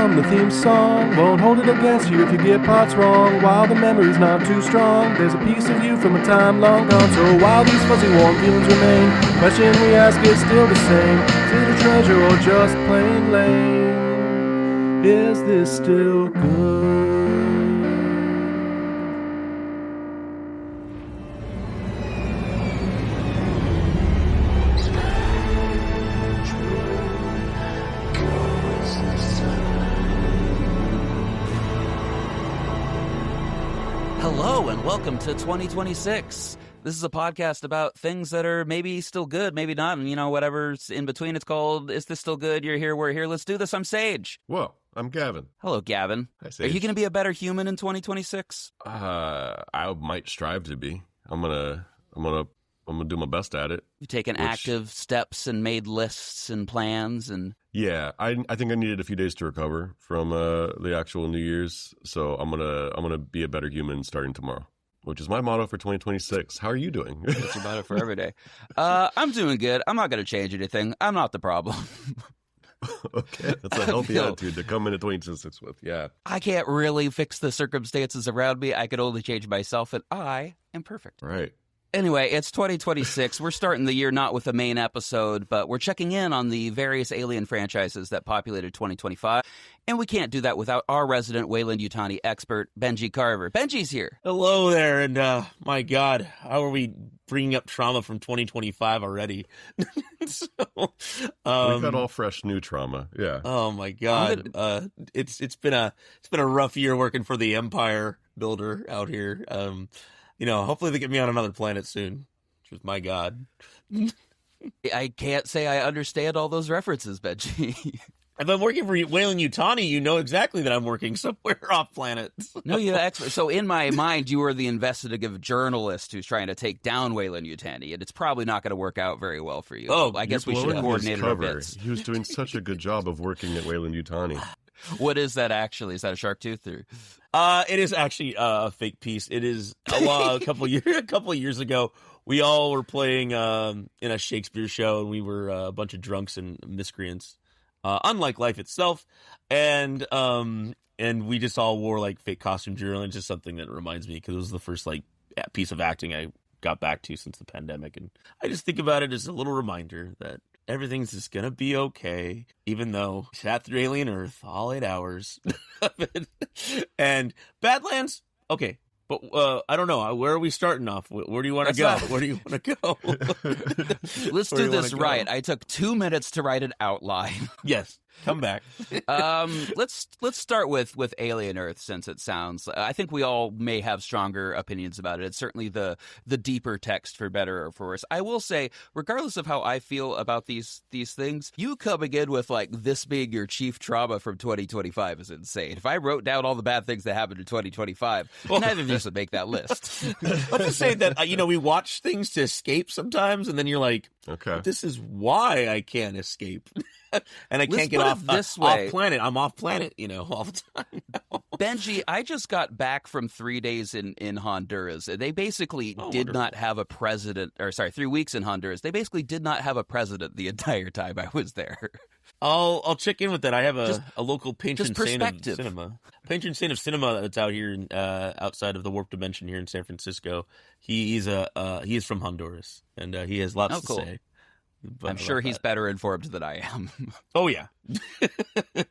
hum the theme song. Won't hold it against you if you get parts wrong. While the memory's not too strong, there's a piece of you from a time long gone. So while these fuzzy warm feelings remain, question we ask is still the same. Is it a treasure or just plain lame? Is this still good? Hello and welcome to 2026. This is a podcast about things that are maybe still good, maybe not, and whatever's in between. It's called Is This Still Good? You're here, we're here, let's do this. I'm Sage. Whoa, I'm Gavin. Hello, Gavin. Hi, Sage. Are you going to be a better human in 2026? I might strive to be. I'm gonna do my best at it. You've taken active steps and made lists and plans and... Yeah, I think I needed a few days to recover from the actual New Year's, so I'm gonna be a better human starting tomorrow, which is my motto for 2026. How are you doing? That's your motto for every day. I'm doing good. I'm not going to change anything. I'm not the problem. Okay, that's a healthy attitude to come into 2026 with. Yeah, I can't really fix the circumstances around me. I can only change myself, and I am perfect. Right. Anyway, it's 2026. We're starting the year not with a main episode, but we're checking in on the various Alien franchises that populated 2025. And we can't do that without our resident Weyland Yutani expert, Benji Carver. Benji's here. Hello there, and my God, how are we bringing up trauma from 2025 already? We've got all fresh new trauma. Yeah. Oh my God, it's been a rough year working for the Empire Builder out here. Hopefully they get me on another planet soon. Which is my God. I can't say I understand all those references, Benji. If I'm working for Weyland Yutani, you know exactly that I'm working somewhere off planet. No, you're expert. So in my mind, you are the investigative journalist who's trying to take down Weyland Yutani, and it's probably not going to work out very well for you. Oh, I guess we should coordinate our bits. He was doing such a good job of working at Weyland Yutani. What is that actually? Is that a shark tooth? Or... It is actually a fake piece. It is a couple of years ago. We all were playing in a Shakespeare show, and we were a bunch of drunks and miscreants, unlike life itself. And we just all wore like fake costume gear, and it's just something that reminds me because it was the first like piece of acting I got back to since the pandemic, and I just think about it as a little reminder that everything's just gonna be okay, even though we sat through Alien Earth all 8 hours. And Badlands, okay, but I don't know. Where are we starting off? Where do you want to go? Where do you want to go? Let's do this right. I took 2 minutes to write an outline. Yes. Come back. Let's start with Alien Earth, since it sounds. I think we all may have stronger opinions about it. It's certainly the deeper text, for better or for worse. I will say, regardless of how I feel about these things, you coming in with like this being your chief trauma from 2025 is insane. If I wrote down all the bad things that happened in 2025, neither of us would make that list. Let's just say that we watch things to escape sometimes, and then you're like, okay, this is why I can't escape. And I can't get off planet. I'm off planet, all the time now. Benji, I just got back from 3 days in Honduras. They basically did not have a president, 3 weeks in Honduras. They basically did not have a president the entire time I was there. I'll check in with that. I have a local patron saint of cinema. Patron saint of cinema that's out here outside of the warp dimension here in San Francisco. He is from Honduras, and he has lots to say. I'm sure he's better informed than I am. Oh, yeah. But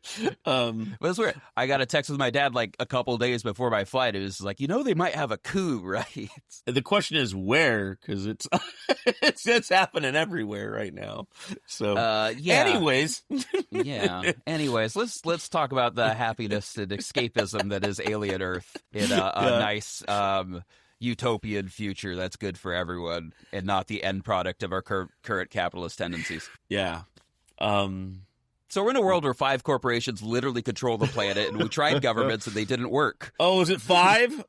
it's weird. I got a text with my dad like a couple days before my flight. It was like, they might have a coup, right? The question is where, because it's happening everywhere right now. So, yeah. Anyways. Yeah. Anyways, let's talk about the happiness and escapism that is Alien Earth in a nice... utopian future that's good for everyone and not the end product of our current capitalist tendencies. Yeah. So we're in a world where 5 corporations literally control the planet, and we tried governments and they didn't work. Oh, is it 5?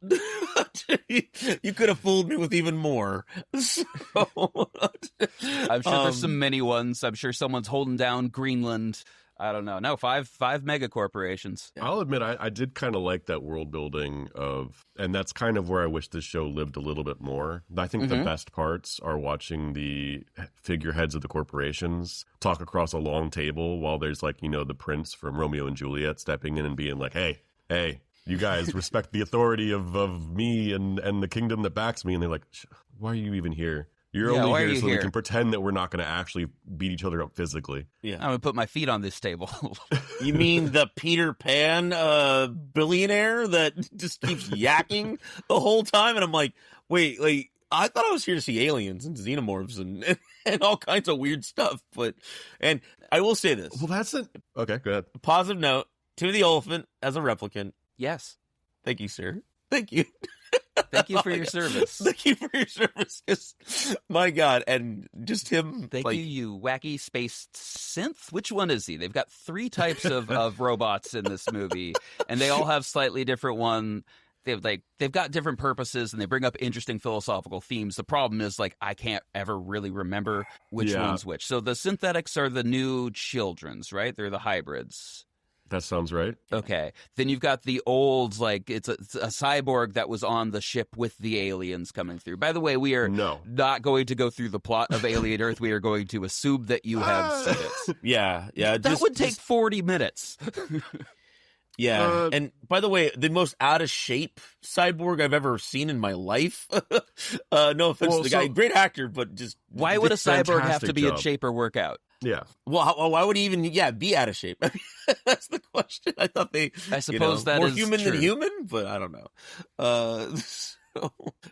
You could have fooled me with even more. So... I'm sure there's some mini ones. I'm sure someone's holding down Greenland. I don't know. No, five mega corporations. I'll admit I did kind of like that world building and that's kind of where I wish this show lived a little bit more. I think the best parts are watching the figureheads of the corporations talk across a long table while there's like, the prince from Romeo and Juliet stepping in and being like, hey, you guys respect the authority of me and the kingdom that backs me. And they're like, why are you even here? You're only here so we can pretend that we're not going to actually beat each other up physically. Yeah, I'm going to put my feet on this table. You mean the Peter Pan billionaire that just keeps yakking the whole time? And I'm like, wait, I thought I was here to see aliens and xenomorphs and all kinds of weird stuff. And I will say this. Well, okay, go ahead. Positive note, Timothy Olyphant as a replicant. Yes. Thank you, sir. Thank you. Thank you for your service. Thank you for your service. My God. And just him. Thank you wacky space synth. Which one is he? They've got 3 types of robots in this movie, and they all have slightly different one. They've got different purposes, and they bring up interesting philosophical themes. The problem is, I can't ever really remember which one's which. So the synthetics are the new children's, right? They're the hybrids. That sounds right. Okay. Then you've got the old, it's a cyborg that was on the ship with the aliens coming through. By the way, we are not going to go through the plot of Alien Earth. We are going to assume that you have seen it. Yeah. That would take 40 minutes. Yeah. And by the way, the most out of shape cyborg I've ever seen in my life. No offense to the guy. Great actor, but just. Why would a cyborg have to be in shape or work out? Yeah. Well, why would he even, be out of shape? That's the question. I thought I suppose that more is human than human, but I don't know.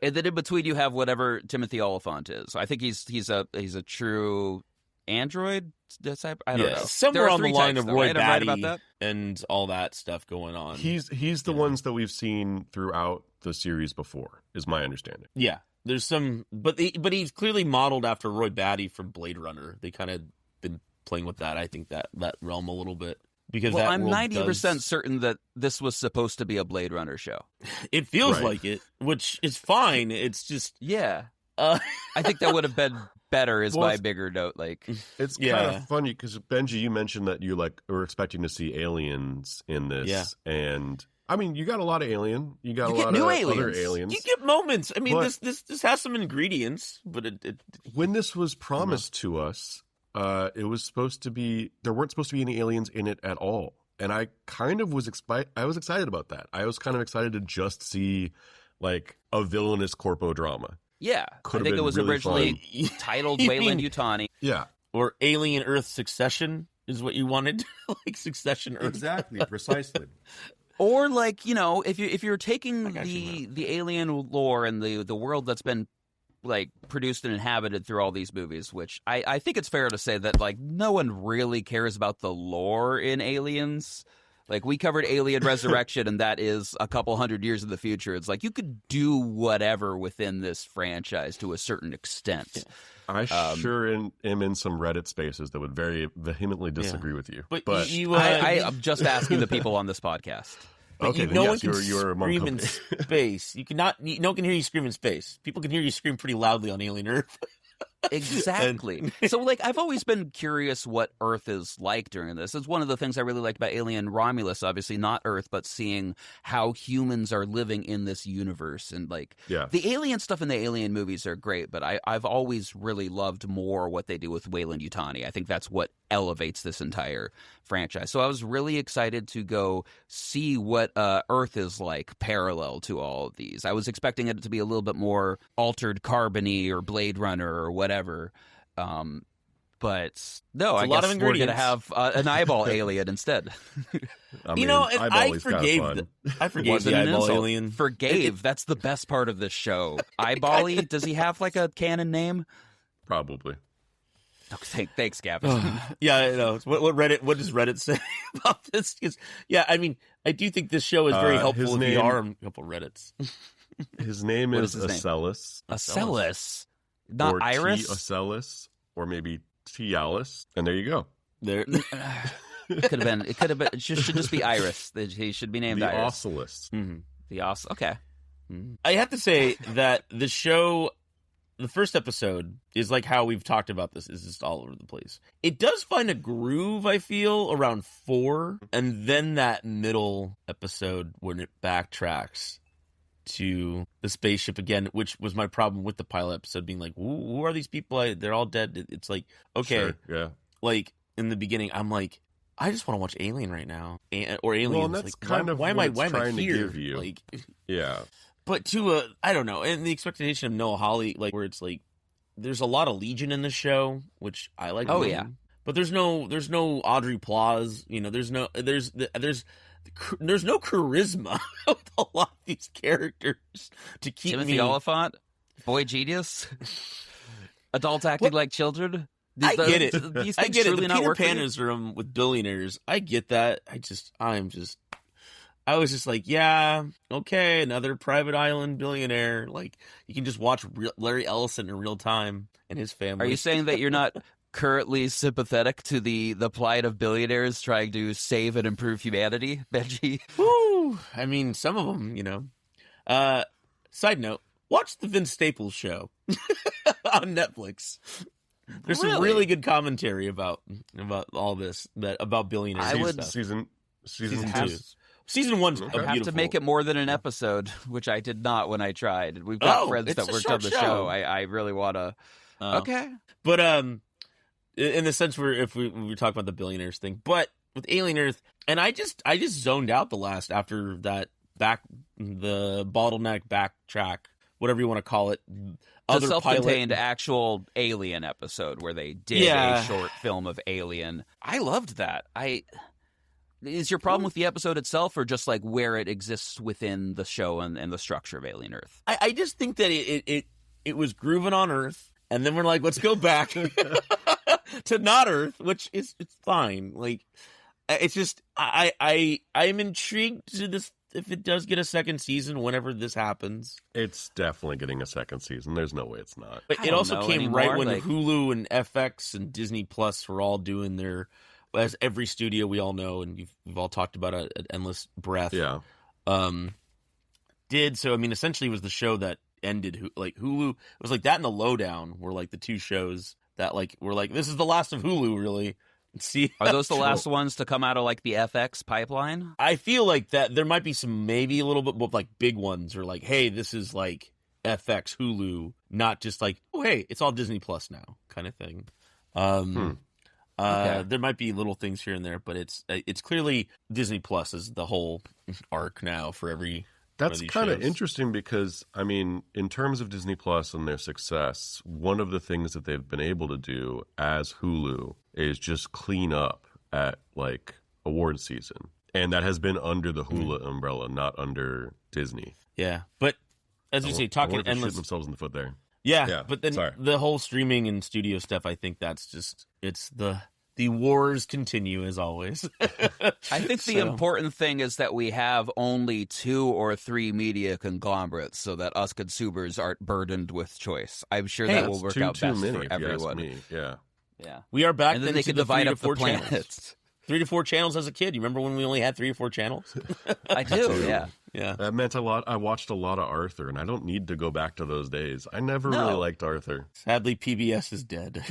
And then in between, you have whatever Timothy Olyphant is. I think he's a true android. I don't know. Somewhere on the line of Roy Batty and all that stuff going on. He's the ones that we've seen throughout the series before, is my understanding. Yeah. There's some, but he's clearly modeled after Roy Batty from Blade Runner. They kind of been playing with that. I think that realm a little bit because I'm 90% certain that this was supposed to be a Blade Runner show. It feels like it, which is fine. It's just I think that would have been better. Is my bigger note. It's kind of funny because Benji, you mentioned that you were expecting to see aliens in this, and. I mean, you got a lot of alien. You got a lot of other aliens. You get moments. I mean, this has some ingredients, but when this was promised to us, it was supposed to be there weren't supposed to be any aliens in it at all, and I kind of was excited about that. I was kind of excited to just see a villainous corpo drama. Yeah, I think it was really originally titled Weyland Yutani. Yeah, or Alien Earth Succession is what you wanted, Succession Earth. Exactly, precisely. Or if you're taking the alien lore and the world that's been produced and inhabited through all these movies, which I think it's fair to say that no one really cares about the lore in Aliens. We covered Alien Resurrection, and that is a couple hundred years in the future. It's you could do whatever within this franchise to a certain extent. I am in some Reddit spaces that would very vehemently disagree with you. But I'm just asking the people on this podcast. Okay, no one can you're scream in space. No one can hear you scream in space. People can hear you scream pretty loudly on Alien Earth. Exactly. So, I've always been curious what Earth is like during this. It's one of the things I really liked about Alien Romulus, obviously not Earth, but seeing how humans are living in this universe. And, the alien stuff in the Alien movies are great, but I've always really loved more what they do with Weyland Yutani. I think that's what elevates this entire franchise. So I was really excited to go see what Earth is like parallel to all of these. I was expecting it to be a little bit more altered carbony or Blade Runner or whatever. But no, I guess we're going to have an eyeball alien instead. I forgave the eyeball alien. Forgave. That's the best part of this show. Eyeball-y, does he have a canon name? Probably. Oh, thanks, Gavin. Yeah, I know. What does Reddit say about this? I do think this show is very helpful if you are a couple Reddits. His name is Acellus. Acellus? Not or Iris? Acellus, or maybe Tialis. And there you go. There. It could have been. It should just be Iris. He should be named Iris. Oculus. Mm-hmm. The Okay. I have to say that the show the first episode is like how we've talked about this, is just all over the place. It does find a groove, I feel, around 4, and then that middle episode when it backtracks to the spaceship again, which was my problem with the pilot episode, being like, who are these people? They're all dead. It's like, okay. Sure, yeah. Like, in the beginning, I'm like, I just want to watch Alien right now. Or Aliens. Well, and that's like, kind of why am what I it's trying to here? give you. Like, Yeah. but I don't know. And the expectation of Noah Hawley, like, where it's like, there's a lot of Legion in the show, which I like. Oh, yeah. But there's no Audrey Plauz. You know, there's no charisma with a lot of these characters to keep Timothy me. Oliphant, boy genius, adults acting like children. I get it. These I things get it. truly The not Peter work for you? Pan's room with billionaires. I get that. I was just like, yeah, okay, another private island billionaire. Like, you can just watch Larry Ellison in real time and his family. Are you saying that you're not currently sympathetic to the plight of billionaires trying to save and improve humanity, Benji? Woo! I mean, some of them, you know. Side note, watch the Vince Staples show on Netflix. There's some really good commentary about all this, about billionaires. I would- Season Season 2. 2. Season 1's Okay. beautiful. Have to make it more than an episode, which I did not when I tried. We've got friends it's that a worked on short the show. show. I really want to. Okay. But in the sense where if we talk about the billionaires thing, but with Alien Earth, and I just zoned out after that the bottleneck backtrack, whatever you want to call it. The self-contained actual Alien episode where they did a short film of Alien. I loved that. Is your problem with the episode itself, or just like where it exists within the show and the structure of Alien Earth? I just think that it was grooving on Earth, and then we're like, let's go back to not Earth, which it's fine. Like, it's just I'm intrigued to this if it does get a second season whenever this happens. It's definitely getting a second season. There's no way it's not. But I it don't also know came anymore, right when like- Hulu and FX and Disney Plus were all doing their, as every studio we all know, and we've all talked about it at endless breath. Yeah. Did so. I mean, essentially, it was the show that ended. Like Hulu, it was like that and The Lowdown were like the two shows that like were like, this is the last of Hulu, really. See, Are those the last ones to come out of like the FX pipeline? I feel like that there might be some, maybe a little bit more like big ones, or like, hey, this is like FX Hulu, not just like, oh hey, it's all Disney Plus now kind of thing. Okay. There might be little things here and there, but it's clearly Disney Plus is the whole arc now for every. That's these kind of shows. interesting because, I mean, in terms of Disney Plus and their success, one of the things that they've been able to do as Hulu is just clean up at like award season. And that has been under the Hulu umbrella, not under Disney. Yeah, but as you say, talking shooting endless. themselves in the foot there. Yeah, but then sorry. the whole streaming and studio stuff, I think that's just, it's the wars continue as always. I think the important thing is that we have only 2 or 3 media conglomerates so that us consumers aren't burdened with choice. I'm sure that will work out best many, for if you ask everyone. me. Yeah. Yeah. We are back And then then they to can the divide 3 to up the 4 channels. planets. 3 to 4 channels as a kid. You remember when we only had 3 or 4 channels? I do, yeah. Yeah. That meant a lot. I watched a lot of Arthur, and I don't need to go back to those days. I never really liked Arthur. Sadly, PBS is dead.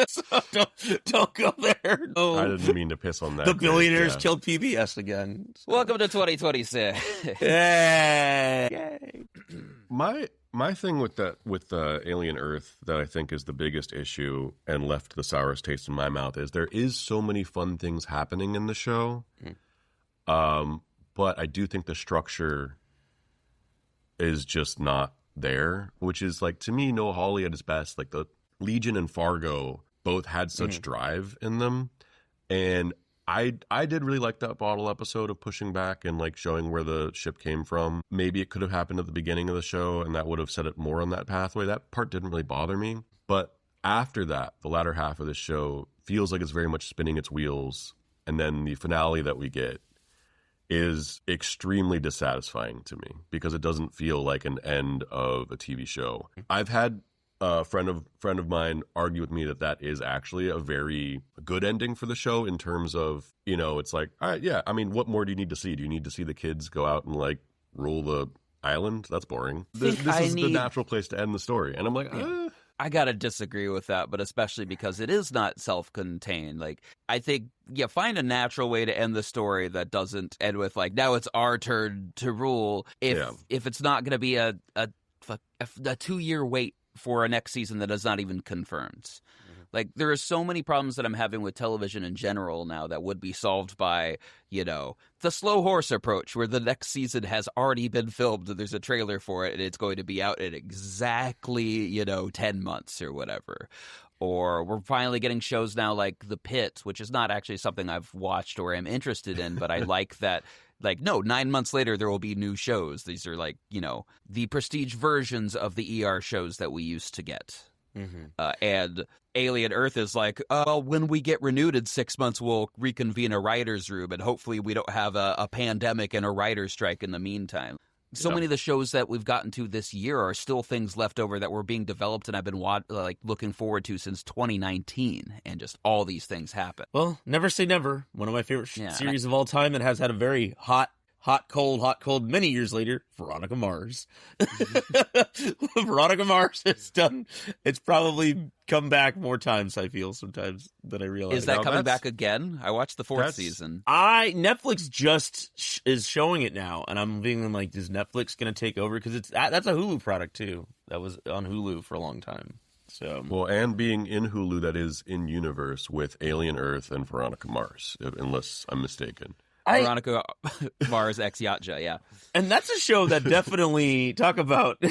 So don't go there. No. I didn't mean to piss on that. The grade, billionaires yeah. killed PBS again. Welcome to 2026. Yay! My thing with the Alien Earth that I think is the biggest issue and left the sourest taste in my mouth is there is so many fun things happening in the show, but I do think the structure is just not there. Which is like, to me, Noah Hawley at his best. Like the Legion and Fargo both had such drive in them, and I did really like that bottle episode of pushing back and like showing where the ship came from. Maybe it could have happened at the beginning of the show and that would have set it more on that pathway. That part didn't really bother me. But after that, the latter half of the show feels like it's very much spinning its wheels. And then the finale that we get is extremely dissatisfying to me because it doesn't feel like an end of a TV show. I've had a friend of mine argue with me that is actually a very good ending for the show in terms of, you know, it's like, all right, yeah, I mean, what more do you need to see? Do you need to see the kids go out and like rule the island. That's boring. Think This I is the need- natural place to end the story. And I'm like, I gotta disagree with that, but especially because it is not self-contained. Like, I think, find a natural way to end the story that doesn't end with, like, now it's our turn to rule. If it's not gonna be a 2-year wait for a next season that is not even confirmed. Like, there are so many problems that I'm having with television in general now that would be solved by, the slow horse approach, where the next season has already been filmed and there's a trailer for it and it's going to be out in exactly, 10 months or whatever. Or we're finally getting shows now like The Pit, which is not actually something I've watched or am interested in, but I like that. Like, no, 9 months later, there will be new shows. These are like, the prestige versions of the ER shows that we used to get. And Alien Earth is like, when we get renewed in 6 months, we'll reconvene a writer's room, and hopefully we don't have a pandemic and a writer's strike in the meantime. So many of the shows that we've gotten to this year are still things left over that were being developed and I've been looking forward to since 2019, and just all these things happen. Well, never say never. One of my favorite series of all time that has had a very hot, cold, many years later, Veronica Mars. Veronica Mars has done, it's probably come back more times, I feel, sometimes, than I realize. Is that coming back again? I watched the 4th season. Netflix just is showing it now, and I'm being like, is Netflix going to take over? Because that's a Hulu product, too. That was on Hulu for a long time. So, well, and being in Hulu, that is in universe with Alien Earth and Veronica Mars, unless I'm mistaken. Veronica Mars ex Yatja, yeah. And that's a show that definitely, talk about,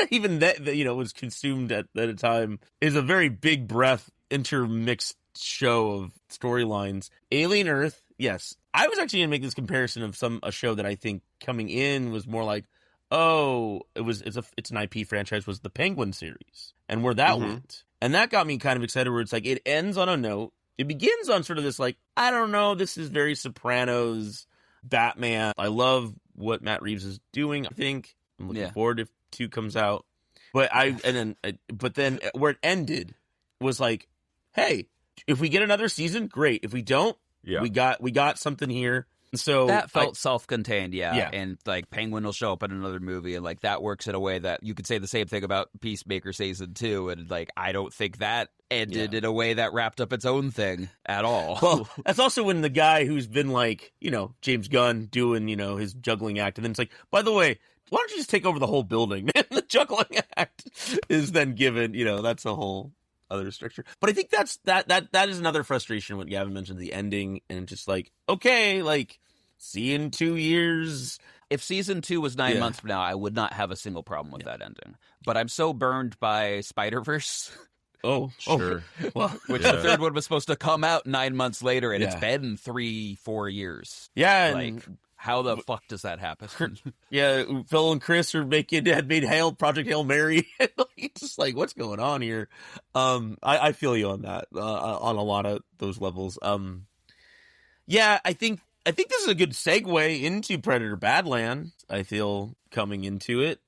even that was consumed at a time, is a very big breath, intermixed show of storylines. Alien Earth, yes. I was actually going to make this comparison of a show that I think coming in was more like, it's an IP franchise, was the Penguin series, and where that went. And that got me kind of excited, where it's like, it ends on a note. It begins on sort of this, like, I don't know, this is very Sopranos, Batman. I love what Matt Reeves is doing, I think. I'm looking forward if 2 comes out. But then where it ended was like, hey, if we get another season, great. If we don't, we got something here. So that felt self-contained, and like Penguin will show up in another movie, and like that works in a way that you could say the same thing about Peacemaker season 2, and like I don't think that ended in a way that wrapped up its own thing at all. Well, that's also when the guy who's been like, James Gunn doing, his juggling act, and then it's like, by the way, why don't you just take over the whole building? And the juggling act is then given, that's a whole other structure. But I think that is another frustration, what Gavin mentioned, the ending, and just like, okay, like, see you in 2 years. If season 2 was 9 months from now, I would not have a single problem with that ending. But I'm so burned by Spider-Verse. Oh, sure. Well, which the 3rd one was supposed to come out 9 months later, and it's been 3-4 years. Yeah, like, how the fuck does that happen? Phil and Chris had made Project Hail Mary. It's just like, what's going on here? I feel you on that, on a lot of those levels. I think this is a good segue into Predator Badlands. I feel coming into it.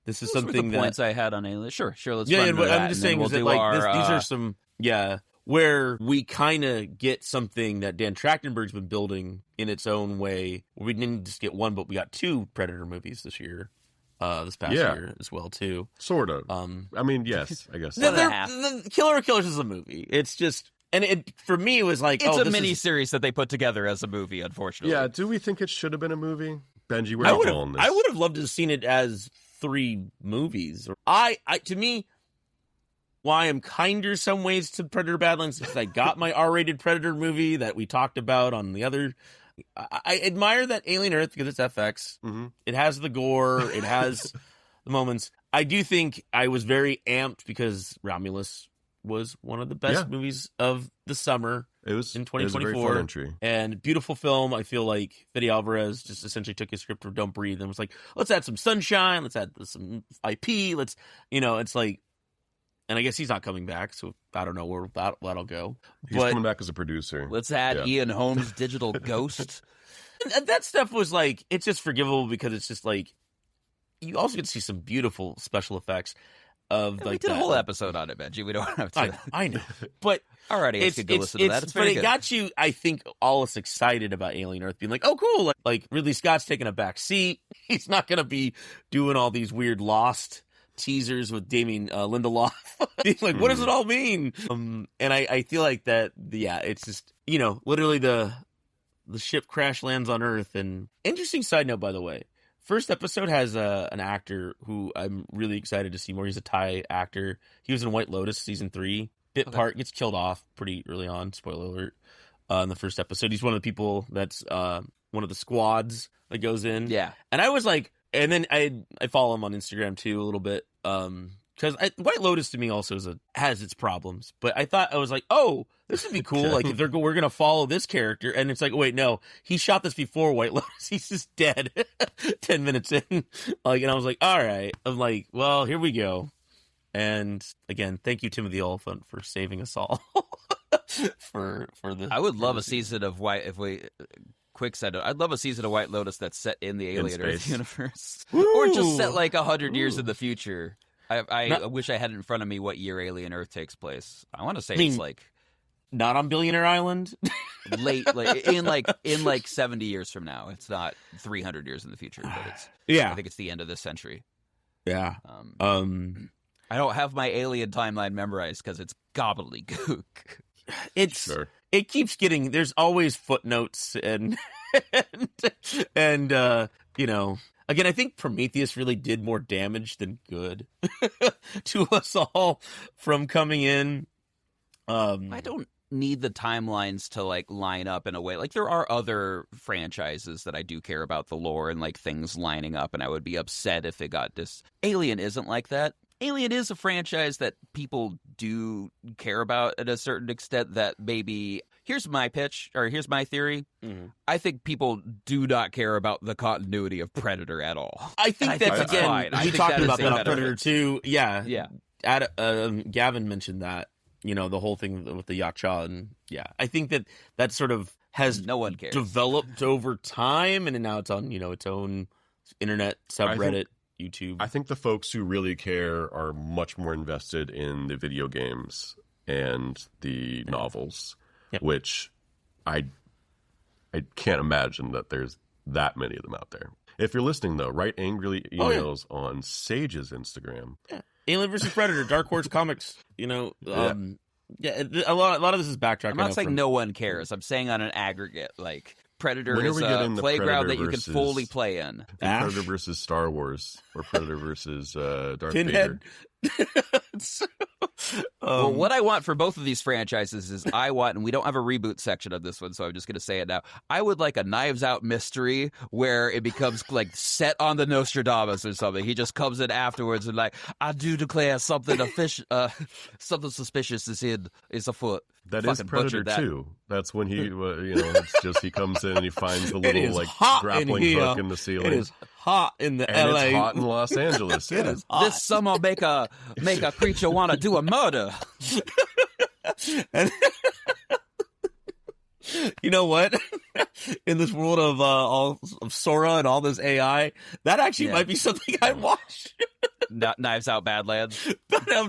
This is something the points I had on Alien. Sure. Let's run into but that, I'm just saying, these are some where we kind of get something that Dan Trachtenberg's been building in its own way. We didn't just get one, but we got 2 Predator movies this year. This past year as well too. Sort of. I mean, yes, I guess. The Killer of Killers is a movie. It's just. And it for me, it was like, it's a mini-series that they put together as a movie, unfortunately. Yeah, do we think it should have been a movie? Benji, where are you calling this? I would have loved to have seen it as 3 movies. To me, why I'm kinder some ways to Predator Badlands, because I got my R-rated Predator movie that we talked about on the other. I admire that Alien Earth because it's FX. Mm-hmm. It has the gore. It has the moments. I do think I was very amped because Romulus was one of the best movies of the summer. It was in 2024. It was a very fun entry. And beautiful film. I feel like Fede Alvarez just essentially took his script of Don't Breathe and was like, let's add some sunshine, let's add some IP, it's like, and I guess he's not coming back, so I don't know where that'll go. He's coming back as a producer. Let's add Ian Holmes' digital ghost. And that stuff was like, it's just forgivable because it's just like, you also get to see some beautiful special effects. of We like did a that. whole episode on it, Benji. We don't have to. I know, but Our audience could go listen to that. It's very but good. it got you, I think, all us excited about Alien Earth, being like, oh, cool. Like Ridley Scott's taking a back seat. He's not going to be doing all these weird Lost teasers with Damien Lindelof. He's like, what does it all mean? And I feel like that, it's just, literally the ship crash lands on Earth. And interesting side note, by the way. First episode has an actor who I'm really excited to see more. He's a Thai actor. He was in White Lotus season 3. Part gets killed off pretty early on. Spoiler alert. In the first episode, he's one of the people that's one of the squads that goes in. Yeah, and I was like, and then I follow him on Instagram too a little bit. Because White Lotus to me also has its problems, but I was like, oh, this would be cool. Like if we're gonna follow this character, and it's like, wait, no, he shot this before White Lotus. He's just dead 10 minutes in. Like, and I was like, all right. I'm like, well, here we go. And again, thank you, Timothy Oliphant, for saving us all. for the. I would love a season of quick side note, I'd love a season of White Lotus that's set in the Alien Earth universe, or just set like 100 years in the future. I wish I had it in front of me what year Alien Earth takes place. I want to say it's like not on Billionaire Island. Late, in 70 years from now. It's not 300 years in the future, but it's I think it's the end of this century. Yeah. I don't have my Alien timeline memorized because it's gobbledygook. It keeps getting. There's always footnotes and Again, I think Prometheus really did more damage than good to us all from coming in. I don't need the timelines to like line up in a way. Like there are other franchises that I do care about the lore and like things lining up, and I would be upset if it got Alien isn't like that. Alien is a franchise that people do care about at a certain extent. That maybe here's my pitch, or here's my theory. Mm-hmm. I think people do not care about the continuity of Predator at all. I think that's again. Fine. We talked about that on benefit. Predator 2. Yeah. Gavin mentioned that. The whole thing with the Yacha, and I think that sort of has no one cares. Developed over time, and now it's on its own internet subreddit. YouTube. I think the folks who really care are much more invested in the video games and the novels, which I can't imagine that there's that many of them out there. If you're listening, though, write angrily emails on Sage's Instagram. Yeah. Alien vs. Predator, Dark Horse Comics. A lot of this is backtracking. I'm not saying no one cares. I'm saying on an aggregate, like Predator when is a playground that you can fully play in. Predator versus Star Wars, or Predator versus Darth Pinhead. Vader. Well, what I want for both of these franchises is and we don't have a reboot section of this one, so I'm just going to say it now. I would like a Knives Out mystery where it becomes like set on the Nostradamus or something. He just comes in afterwards and like, I do declare something something suspicious is afoot. That is Predator 2. That's when he, it's just he comes in and he finds the little like grappling hook in the ceiling. It is hot in the and LA. It's hot in Los Angeles. It is hot. This summer make a creature want to do a murder. And you know what? In this world of Sora and all this AI, that actually might be something I'd watch. Knives Out Badlands.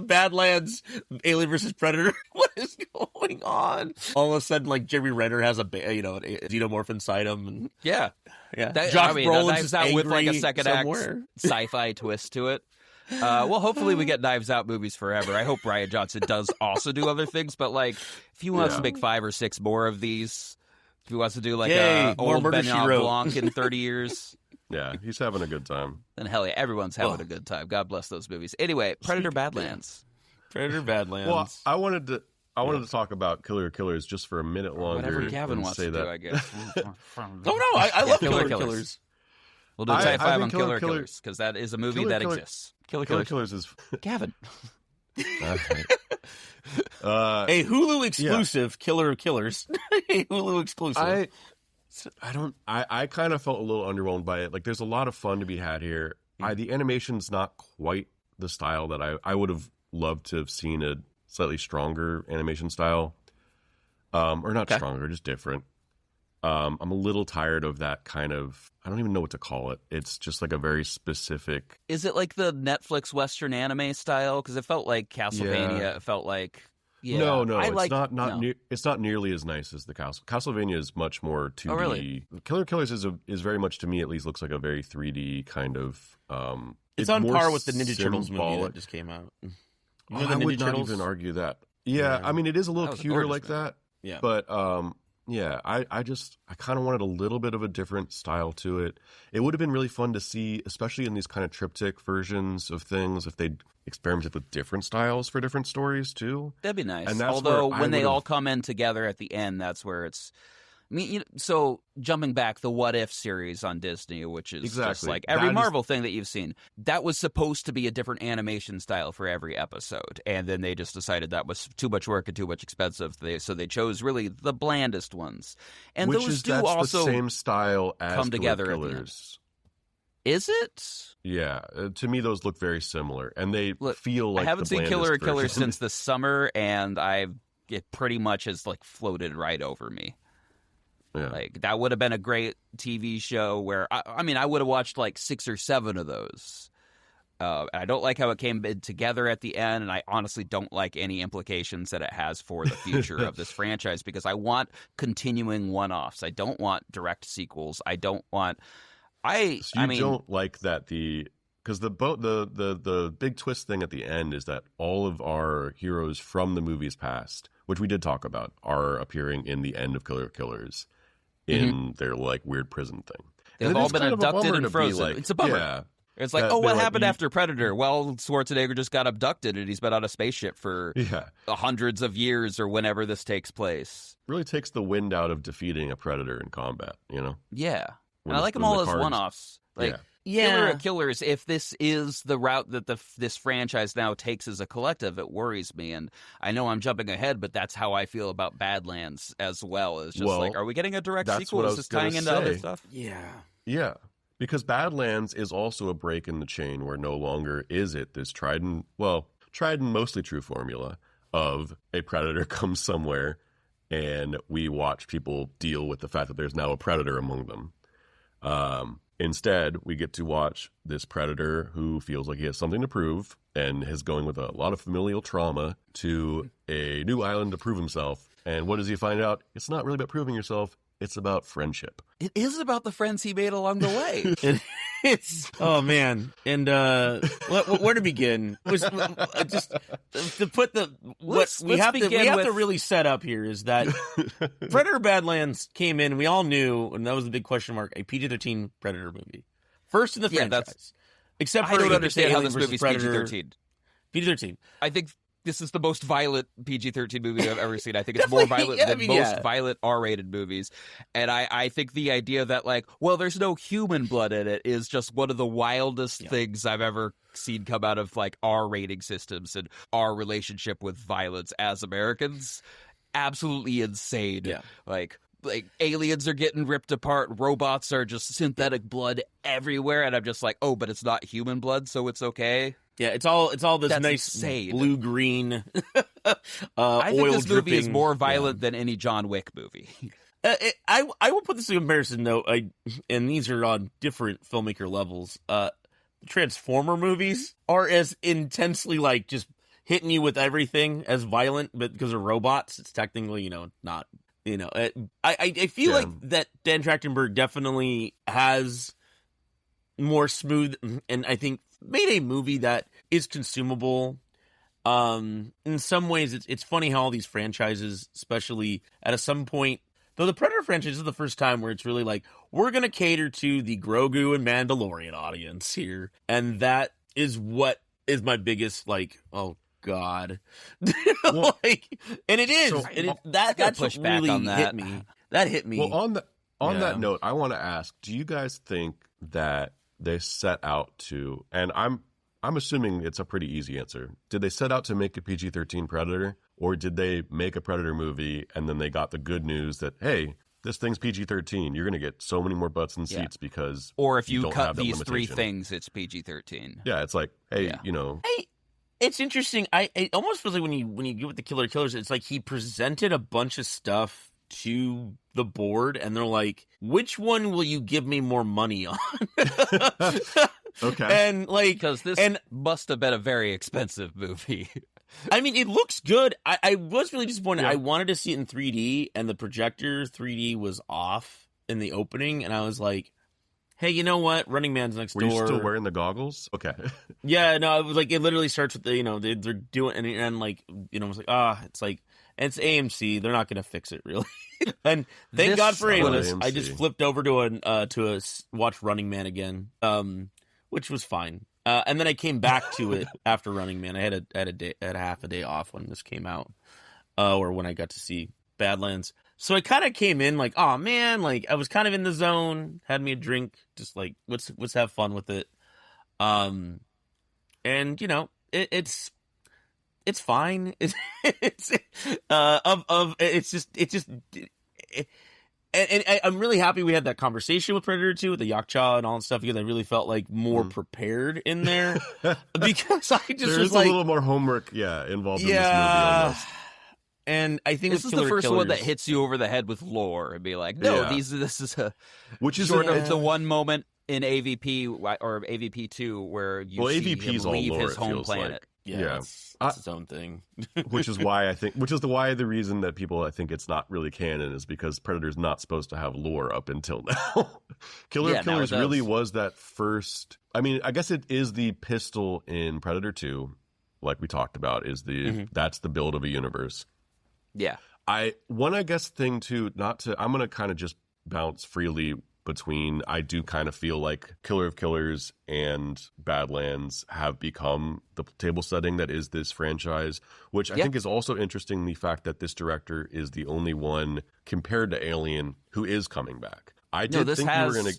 Badlands, Alien vs. Predator. What is going on? All of a sudden, like Jeremy Renner has a xenomorph inside him. And, yeah. Josh Brolin's Knives Out with like a second somewhere. act sci-fi twist to it. Well, hopefully we get Knives Out movies forever. I hope Rian Johnson does also do other things, but like if he wants to make 5 or 6 more of these, if he wants to do like a old Benoit Blanc in 30 years. Yeah, he's having a good time. Then hell yeah, everyone's having a good time. God bless those movies. Anyway, Predator Badlands. Predator Badlands. Well, I wanted to talk about Killer Killers just for a minute longer. Whatever Gavin wants to do, I guess. I love Killer Killers. We'll do Type 5 on Killer Killers, because that is a movie that exists. Killer Killers is... Gavin. A Hulu exclusive, Killer Killers. A Hulu exclusive. I kind of felt a little underwhelmed by it. Like, there's a lot of fun to be had here. The animation's not quite the style that I would have loved to have seen a slightly stronger animation style. Or not stronger, just different. I'm a little tired of that kind of, I don't even know what to call it. It's just like a very specific. Is it like the Netflix Western anime style? Because it felt like Castlevania. Yeah. It felt like, yeah. No, it's not nearly as nice as the Castlevania is much more 2D. Oh, really? Killer Killers is very much, to me at least, looks like a very 3D kind of. It's on par with the Ninja Turtles movie that just came out. I would not even argue that. Yeah, I mean, it is a little cuter like that. Yeah, but yeah, I kind of wanted a little bit of a different style to it. It would have been really fun to see, especially in these kind of triptych versions of things, if they'd experimented with different styles for different stories too. That'd be nice. And that's although where when they all come in together at the end, that's where it's. I mean, so jumping back, the What If series on Disney, which is just like every Marvel thing that you've seen, that was supposed to be a different animation style for every episode. And then they just decided that was too much work and too much expensive. So they chose really the blandest ones. And those do also the same style as come together Killers. At the end. Is it? Yeah. To me, those look very similar. And they feel like I haven't the seen Killer version. since the summer, and it pretty much has like floated right over me. Yeah. Like, that would have been a great TV show where, I mean, I would have watched like 6 or 7 of those. I don't like how it came together at the end, and I honestly don't like any implications that it has for the future of this franchise, because I want continuing one-offs. I don't want direct sequels. I don't want... don't like that because the big twist thing at the end is that all of our heroes from the movies past, which we did talk about, are appearing in the end of Killer Killers. In their like weird prison thing. They've all been abducted and frozen. It's a bummer. Yeah, it's like, what happened after Predator? Well, Schwarzenegger just got abducted and he's been on a spaceship for hundreds of years or whenever this takes place. Really takes the wind out of defeating a Predator in combat, you know? Yeah. And I like them all as one-offs. Like, Killers, if this is the route that this franchise now takes as a collective, it worries me. And I know I'm jumping ahead, but that's how I feel about Badlands as well. It's just like, are we getting a direct sequel? Is this tying into other stuff? Yeah. Yeah. Because Badlands is also a break in the chain where no longer is it this tried and mostly true formula of a predator comes somewhere and we watch people deal with the fact that there's now a predator among them. Instead, we get to watch this predator who feels like he has something to prove and is going with a lot of familial trauma to a new island to prove himself. And what does he find out? It's not really about proving yourself. It's about friendship. It is about the friends he made along the way. It's oh man, and where to begin? Just to put we have to really set up here is that Predator Badlands came in. We all knew, and that was the big question mark. A PG-13 Predator movie, first in the franchise. Except for I don't understand how this movie's Predator. PG-13. PG-13. I think this is the most violent PG-13 movie I've ever seen. I think it's more violent than most violent R-rated movies. And I think the idea that, like, well, there's no human blood in it is just one of the wildest things I've ever seen come out of, like, our rating systems and our relationship with violence as Americans. Absolutely insane. Yeah. Like aliens are getting ripped apart, robots are just synthetic blood everywhere, and I'm just like, oh, but it's not human blood, so it's okay. Yeah, it's all this That's nice insane. Blue-green I think oil this movie is dripping. more violent than any John Wick movie. I will put this in comparison, though, and these are on different filmmaker levels. Transformer movies are as intensely, like, just hitting you with everything as violent, but because of robots, it's technically, not... I feel like that Dan Trachtenberg definitely has more smooth and I think made a movie that is consumable. In some ways, it's funny how all these franchises, especially at some point, though the Predator franchise is the first time where it's really like, we're going to cater to the Grogu and Mandalorian audience here. And that is what is my biggest, like, oh, God. Well, and it is. So, that's what really hit me. That hit me. Well, on that note, I want to ask, do you guys think that they set out to, and I'm assuming it's a pretty easy answer, did they set out to make a PG-13 Predator, or did they make a Predator movie and then they got the good news that, hey, this thing's PG-13, you're going to get so many more butts and seats because or if you don't cut have that these limitation. 3 things, it's PG-13. Yeah, it's like, hey, It's interesting. It almost feels like when you get with the Killer Killers, it's like he presented a bunch of stuff to the board, and they're like, "Which one will you give me more money on?" Okay. And like, Because this must have been a very expensive movie. I mean, it looks good. I was really disappointed. Yeah. I wanted to see it in 3D, and the projector 3D was off in the opening, and I was like, hey, you know what? Running Man's next Were door. you still wearing the goggles? Okay. Yeah, no, it was like, it literally starts with the, they're doing, and like, it was like, it's like, it's AMC. They're not going to fix it, really. And thank This God for was AMC. I just AMC. flipped over to watch Running Man again, which was fine. And then I came back to it after Running Man. I had a half a day off when this came out, or when I got to see Badlands. So I kind of came in like, oh man, like I was kind of in the zone. Had me a drink, just like let's have fun with it. And it's fine. And I'm really happy we had that conversation with Predator 2 with the Yakcha and all that stuff, because I really felt like more prepared in there, because I just There was is like, a little more homework, involved in this movie almost. And I think This with is the Killer first one that Killers- hits you over the head with lore and be like, no, Yeah. this is a Which is sort of the one moment in AVP or AVP 2 where you see AVP 's him all leave lore, his it home feels planet. like. Yeah, Yeah. it's its own thing. which is why the reason that people I think it's not really canon is because Predator's not supposed to have lore up until now. Killer Yeah, of now it Killers does. really was that first. I mean, I guess it is the pistol in Predator 2, like we talked about, is that's the build of a universe. Yeah. I'm gonna kind of just bounce freely between. I do kind of feel like Killer of Killers and Badlands have become the table setting that is this franchise, which I think is also interesting. The fact that this director is the only one compared to Alien who is coming back. I did This think has we were gonna.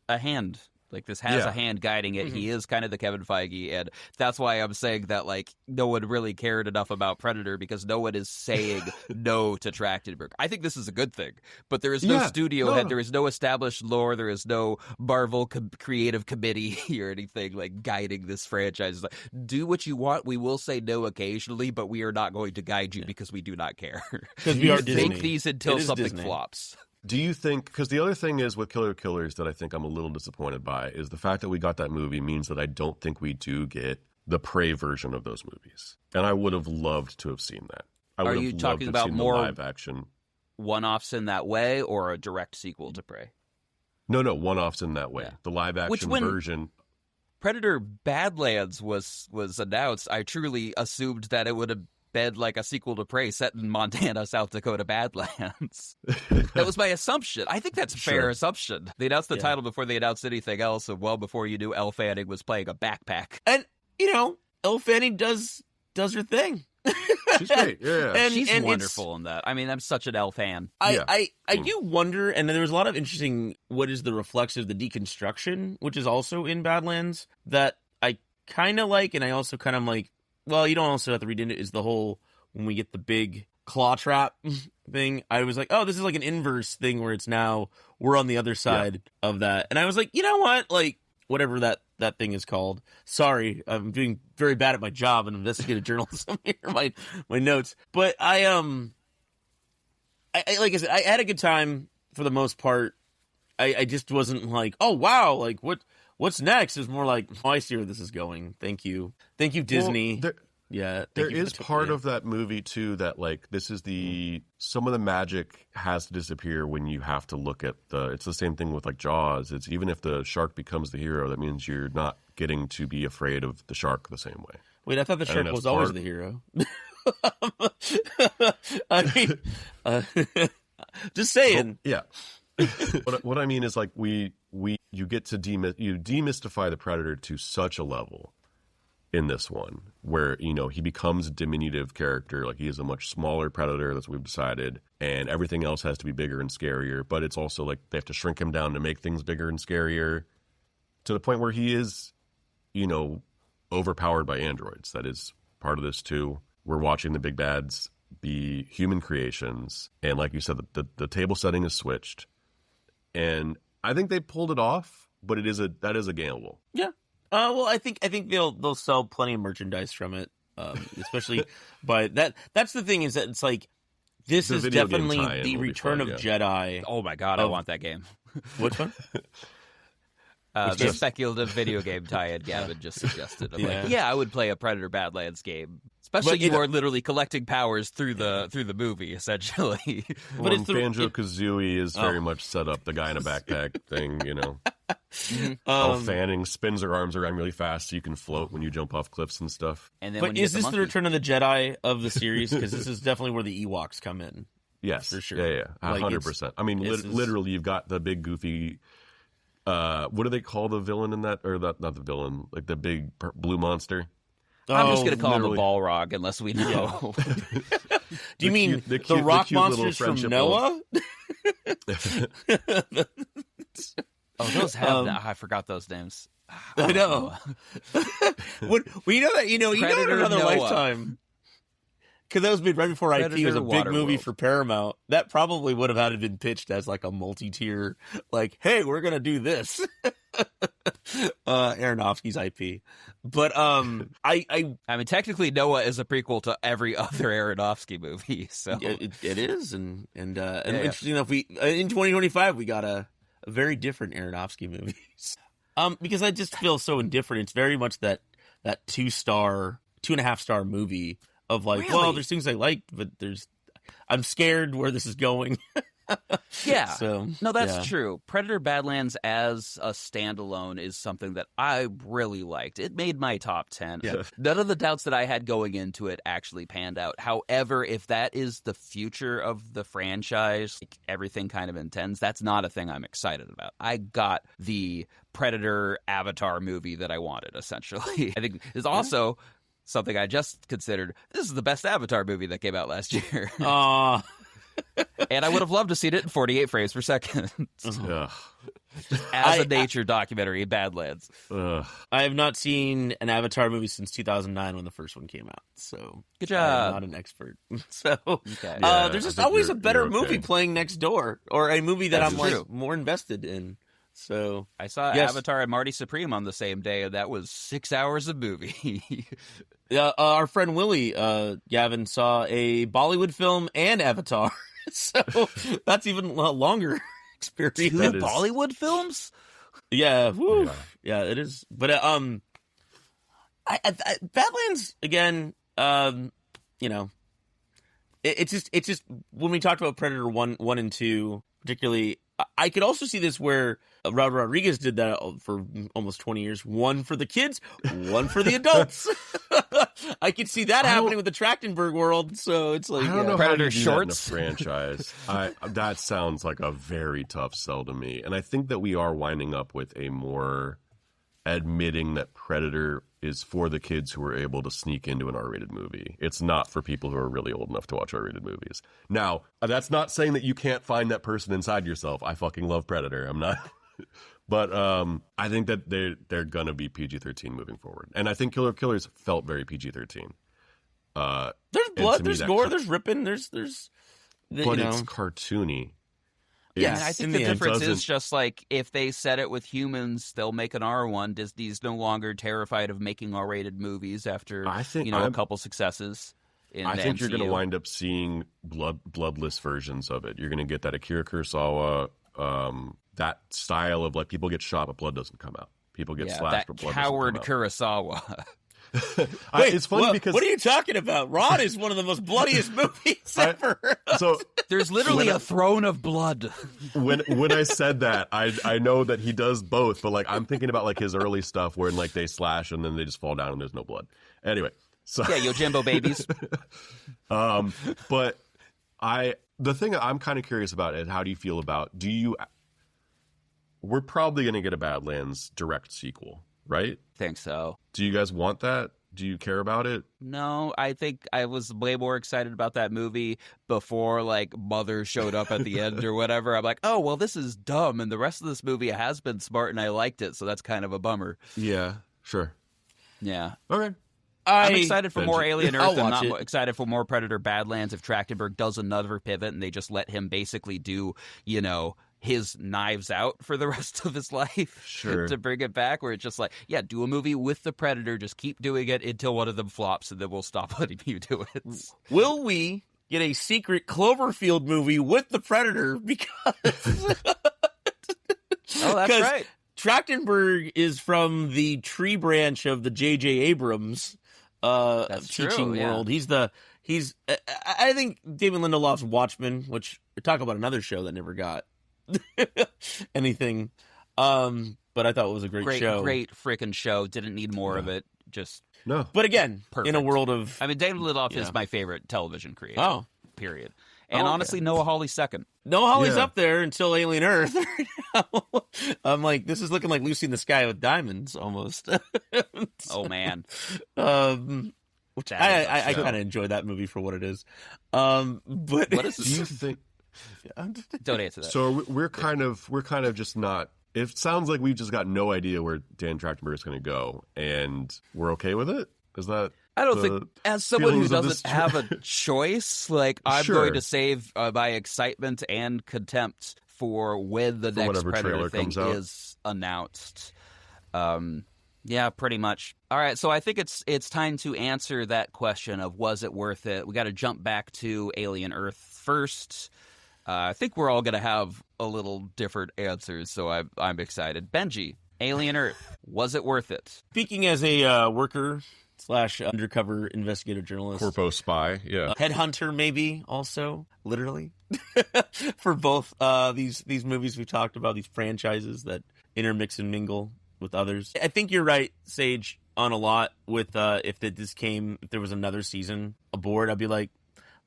a hand. Like, this has Yeah. a hand guiding it. He is kind of the Kevin Feige, and that's why I'm saying that, like, no one really cared enough about Predator, because no one is saying no to Trachtenberg. I think this is a good thing, but there is no studio head, there is no established lore, there is no Marvel creative committee or anything, like, guiding this franchise. Like, do what you want, we will say no occasionally, but we are not going to guide you because we do not care. Because we are Make Disney. these until It is something Disney. flops. Do you think, because the other thing is with Killer of Killers that I think I'm a little disappointed by is the fact that we got that movie means that I don't think we do get the Prey version of those movies. And I would have loved to have seen that. I would Are have you loved talking to have about seen more the live action? One-offs in that way, or a direct sequel to Prey? No, one-offs in that way. Yeah. The live action when- version. Predator Badlands was announced, I truly assumed that it would have been like a sequel to Prey set in Montana, South Dakota Badlands. That was my assumption. I think that's a fair Sure. assumption. They announced the title before they announced anything else, and well before you knew Elle Fanning was playing a backpack. And Elle Fanning does her thing. She's great. Yeah. And She's it's- wonderful in that. I mean, I'm such an Elle fan. I do wonder, and there was a lot of interesting, what is the reflexive, the deconstruction, which is also in Badlands, that I kind of like, and I also kind of like, well, you don't also have to read into it, is the whole, when we get the big claw trap thing, I was like, oh, this is like an inverse thing where it's now, we're on the other side of that. And I was like, you know what? Like, whatever that thing is called. Sorry, I'm doing very bad at my job and investigative journalism here, my notes. But I like I said, I had a good time for the most part. I just wasn't like, oh wow, like what's next? It's more like, oh, I see where this is going. Thank you, Disney. Well, Yeah, there is part of that movie too that like this is some of the magic has to disappear when you have to look at it's the same thing with like Jaws. It's even if the shark becomes the hero, that means you're not getting to be afraid of the shark the same way. Wait, I thought the think shark that's was always part- the hero. I mean, just saying. Yeah. what I mean is like you get to demystify the Predator to such a level in this one where he becomes a diminutive character. Like, he is a much smaller predator, that's what we've decided, and everything else has to be bigger and scarier, but it's also like they have to shrink him down to make things bigger and scarier to the point where he is overpowered by androids. That is part of this too. We're watching the big bads be human creations, and like you said, the table setting is switched, and I think they pulled it off, but that is a gamble. Yeah. Well, I think they'll sell plenty of merchandise from it, especially. But that's the thing, is that it's like This The is video game definitely tie-in the will be Return fun, of yeah. Jedi. Oh my god, I want that game. Which one? The speculative video game tie-in Gavin just suggested. I'm like, I would play a Predator Badlands game. Especially But you are literally collecting powers through the movie, essentially. But it's Banjo-Kazooie is very much set up, the guy in a backpack thing, you know. Fanning spins her arms around really fast so you can float when you jump off cliffs and stuff. And then But when you is get this the Return of the Jedi of the series? Because this is definitely where the Ewoks come in. Yes, for sure. Yeah, 100%. I mean, literally, you've got the big goofy. What do they call the villain in that? Or not the villain, like the big blue monster. I'm just going to call him a Balrog unless we know. Do you mean the rock monsters from Noah? Those have I forgot those names. I know. We know that you know another Noah. lifetime. Because that was made right before IP was a big movie for Paramount. That probably would have had to been pitched as like a multi-tier, like, hey, we're gonna do this. Aronofsky's IP, but I mean, technically, Noah is a prequel to every other Aronofsky movie. So it is, and interesting enough, we in 2025 we got a very different Aronofsky movies. Because I just feel so indifferent. It's very much that 2.5 star movie. Of like, well, there's things I like, but I'm scared where this is going. Yeah. So, no, that's true. Predator Badlands as a standalone is something that I really liked. It made my top 10. Yeah. None of the doubts that I had going into it actually panned out. However, if that is the future of the franchise, like everything kind of intends, that's not a thing I'm excited about. I got the Predator Avatar movie that I wanted, essentially. I think it's also something I just considered. This is the best Avatar movie that came out last year. And I would have loved to see it in 48 frames per second. As a nature documentary in Badlands. I have not seen an Avatar movie since 2009 when the first one came out. So good job. I'm not an expert. So okay. There's just always a better movie playing next door, or a movie that I'm like more invested in. So I saw Avatar and Marty Supreme on the same day, and that was 6 hours of movie. Our friend Willie, Gavin, saw a Bollywood film and Avatar, so that's even a longer experience. Two Bollywood films? Yeah, yeah, it is. But Badlands again. You know, it's just when we talked about Predator 1 and 2, particularly. I could also see this where Robert Rodriguez did that for almost 20 years. One for the kids, one for the adults. I could see that happening with the Trachtenberg world. So it's like I don't know Predator how you do shorts that in a franchise. That sounds like a very tough sell to me. And I think that we are winding up with a more admitting that Predator is for the kids who are able to sneak into an R-rated movie. It's not for people who are really old enough to watch R-rated movies. Now, that's not saying that you can't find that person inside yourself. I fucking love Predator. I'm not... But I think that they're going to be PG-13 moving forward. And I think Killer Killers felt very PG-13. There's blood, there's gore, there's ripping, there's but it's cartoony. Yeah, and I think the difference is just like if they set it with humans, they'll make an R1. Disney's no longer terrified of making R-rated movies after a couple successes. I think you're going to wind up seeing bloodless versions of it. You're going to get that Akira Kurosawa, that style of like people get shot but blood doesn't come out. People get slashed but blood doesn't come out. That coward Kurosawa. Wait, it's funny because what are you talking about? Ron is one of the most bloodiest movies ever. So there's literally a throne of blood. When I said that, I know that he does both, but like I'm thinking about like his early stuff where like they slash and then they just fall down and there's no blood. Anyway, so yeah, Yojimbo babies. But the thing I'm kind of curious about is how do you feel about we're probably going to get a Badlands direct sequel, right? Think so. Do you guys want that? Do you care about it? No, I think I was way more excited about that movie before like Mother showed up at the end or whatever. I'm like, oh, well, this is dumb. And the rest of this movie has been smart and I liked it. So that's kind of a bummer. Yeah, sure. Yeah. Okay. I'm excited for more Alien Earth and not excited for more Predator Badlands. If Trachtenberg does another pivot and they just let him basically do, his Knives Out for the rest of his life, sure, to bring it back, where it's just like, yeah, do a movie with the Predator, just keep doing it until one of them flops, and then we'll stop letting you do it. Will we get a secret Cloverfield movie with the Predator because Oh, that's right. Trachtenberg is from the tree branch of the J.J. Abrams teaching world. I think David Lindelof's Watchmen, which we talk about another show that never got anything. But I thought it was a great show. Great freaking show. Didn't need more of it. Just No. But again, perfect. In a world of... I mean, David Lindelof is my favorite television creator. Oh. Period. And honestly, Noah Hawley's second. Noah Hawley's up there until Alien Earth. I'm like, this is looking like Lucy in the Sky with Diamonds, almost. Oh, man. Which I kind of enjoy that movie for what it is. But what is Do you think... Don't answer that. So we're kind of just not... It sounds like we've just got no idea where Dan Trachtenberg is going to go, and we're okay with it? Is that... I don't think, as someone who doesn't have a choice, like, I'm going to save my excitement and contempt for when the next Predator thing is announced. Yeah, pretty much. All right, so I think it's time to answer that question of was it worth it? We got to jump back to Alien Earth first. I think we're all going to have a little different answers, so I'm excited. Benji, Alien Earth, was it worth it? Speaking as a worker / undercover investigative journalist. Corpo spy, yeah. Headhunter, maybe, also, literally. For both these movies we've talked about, these franchises that intermix and mingle with others. I think you're right, Sage, on a lot with if there was another season aboard, I'd be like,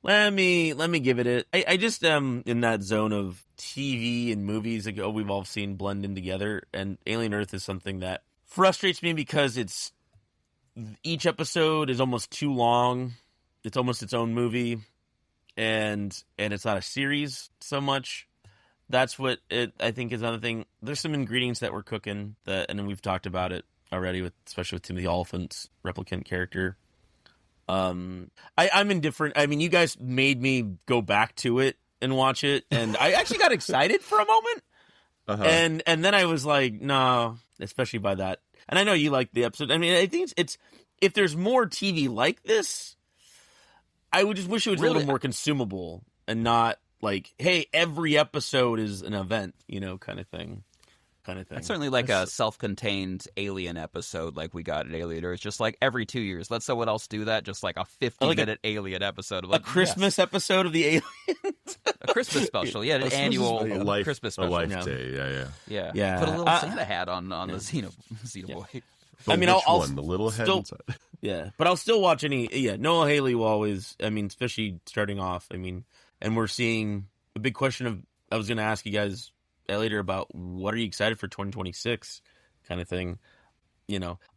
let me give it. I just am in that zone of TV and movies that we've all seen blend in together, and Alien Earth is something that frustrates me because each episode is almost too long. It's almost its own movie, and it's not a series so much. That's what I think is another thing. There's some ingredients that we're cooking and we've talked about it already, especially with Timothy Olyphant's replicant character. I'm indifferent. I mean, you guys made me go back to it and watch it, and I actually got excited for a moment, and then I was like, no, especially by that. And I know you like the episode. I mean, I think it's if there's more TV like this, I would just wish it was a little more consumable and not like, hey, every episode is an event, kind of thing. It's certainly like a self-contained Alien episode like we got at Alien Earth. Just like every 2 years. Let someone else do that. Just like a 50-minute Alien episode. Of a Christmas episode of the Aliens. A Christmas special. Yeah, an annual Christmas special. A life day, yeah. Put a little Santa hat on the Xenoboy. But I mean, I'll the little head inside. Yeah, but I'll still watch any... Yeah, Noah Hawley will always... I mean, especially starting off. I mean, and we're seeing a big question of... I was going to ask you guys later about what are you excited for 2026 kind of thing.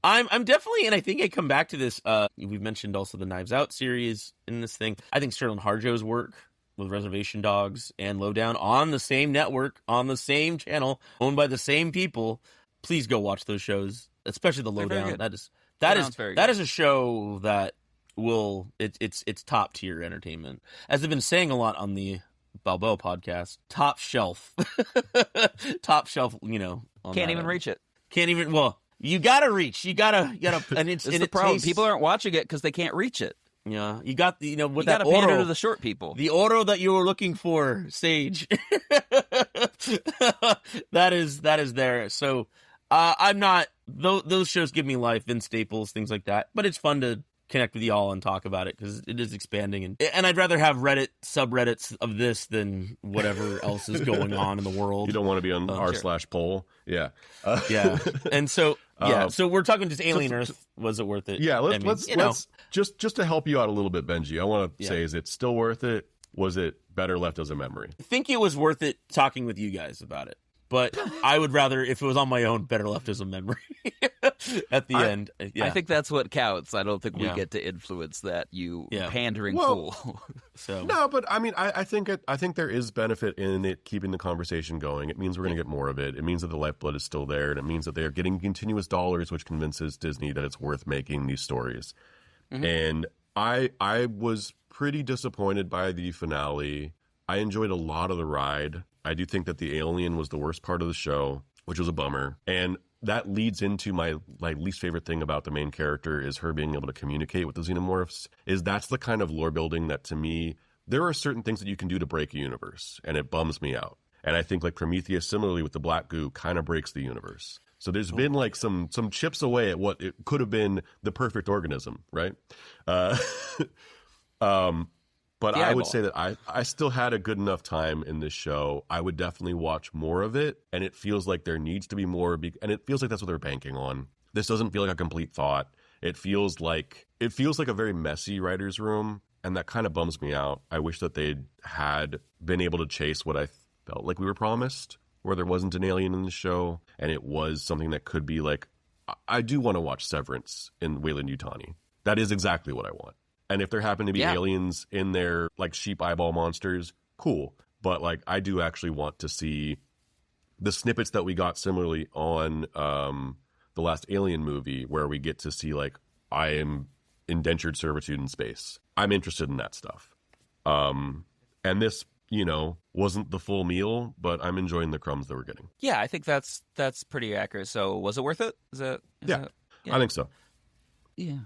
I'm definitely, and I think I come back to this, we've mentioned also the Knives Out series in this thing. I think Sterling Harjo's work with Reservation Dogs and Lowdown on the same network, on the same channel, owned by the same people. Please go watch those shows, especially the Lowdown. That is a show that it's top tier entertainment. As I've been saying a lot on the Balboa podcast, top shelf, Can't even reach it. Well, you gotta reach, you gotta, and it's the problem. People aren't watching it because they can't reach it. Yeah, you got with you that gotta pander to the short people. The oro that you were looking for, Sage. that is there. So I'm not. Those shows give me life. Vince Staples, things like that. But it's fun to connect with y'all and talk about it because it is expanding, and I'd rather have Reddit subreddits of this than whatever else is going on in the world. You don't want to be on r/poll, yeah. And so so we're talking just Alien Earth. Was it worth it? Yeah, let's just to help you out a little bit, Benji. I want to say, is it still worth it? Was it better left as a memory? I think it was worth it talking with you guys about it. But I would rather, if it was on my own, better left as a memory at the end. Yeah. I think that's what counts. I don't think we get to influence that, pandering fool. No, but I mean, I think there is benefit in it keeping the conversation going. It means we're going to get more of it. It means that the lifeblood is still there, and it means that they are getting continuous dollars, which convinces Disney that it's worth making these stories. Mm-hmm. And I was pretty disappointed by the finale. I enjoyed a lot of the ride. I do think that the alien was the worst part of the show, which was a bummer. And that leads into my least favorite thing about the main character is her being able to communicate with the xenomorphs. That's the kind of lore building that to me there are certain things that you can do to break a universe, and it bums me out. And I think like Prometheus, similarly with the black goo, kind of breaks the universe. So there's been like some chips away at what it could have been the perfect organism, right? But I would say that I still had a good enough time in this show. I would definitely watch more of it, and it feels like there needs to be more, and it feels like that's what they're banking on. This doesn't feel like a complete thought. It feels like a very messy writer's room, and that kind of bums me out. I wish that they'd had been able to chase what I felt like we were promised, where there wasn't an alien in the show, and it was something that could be like, I do want to watch Severance in Weyland Yutani. That is exactly what I want. And if there happen to be aliens in there, like sheep eyeball monsters, cool. But like, I do actually want to see the snippets that we got similarly on the last Alien movie, where we get to see like, I am indentured servitude in space. I'm interested in that stuff. And this, wasn't the full meal, but I'm enjoying the crumbs that we're getting. Yeah, I think that's pretty accurate. So was it worth it? Yeah, I think so. Yeah.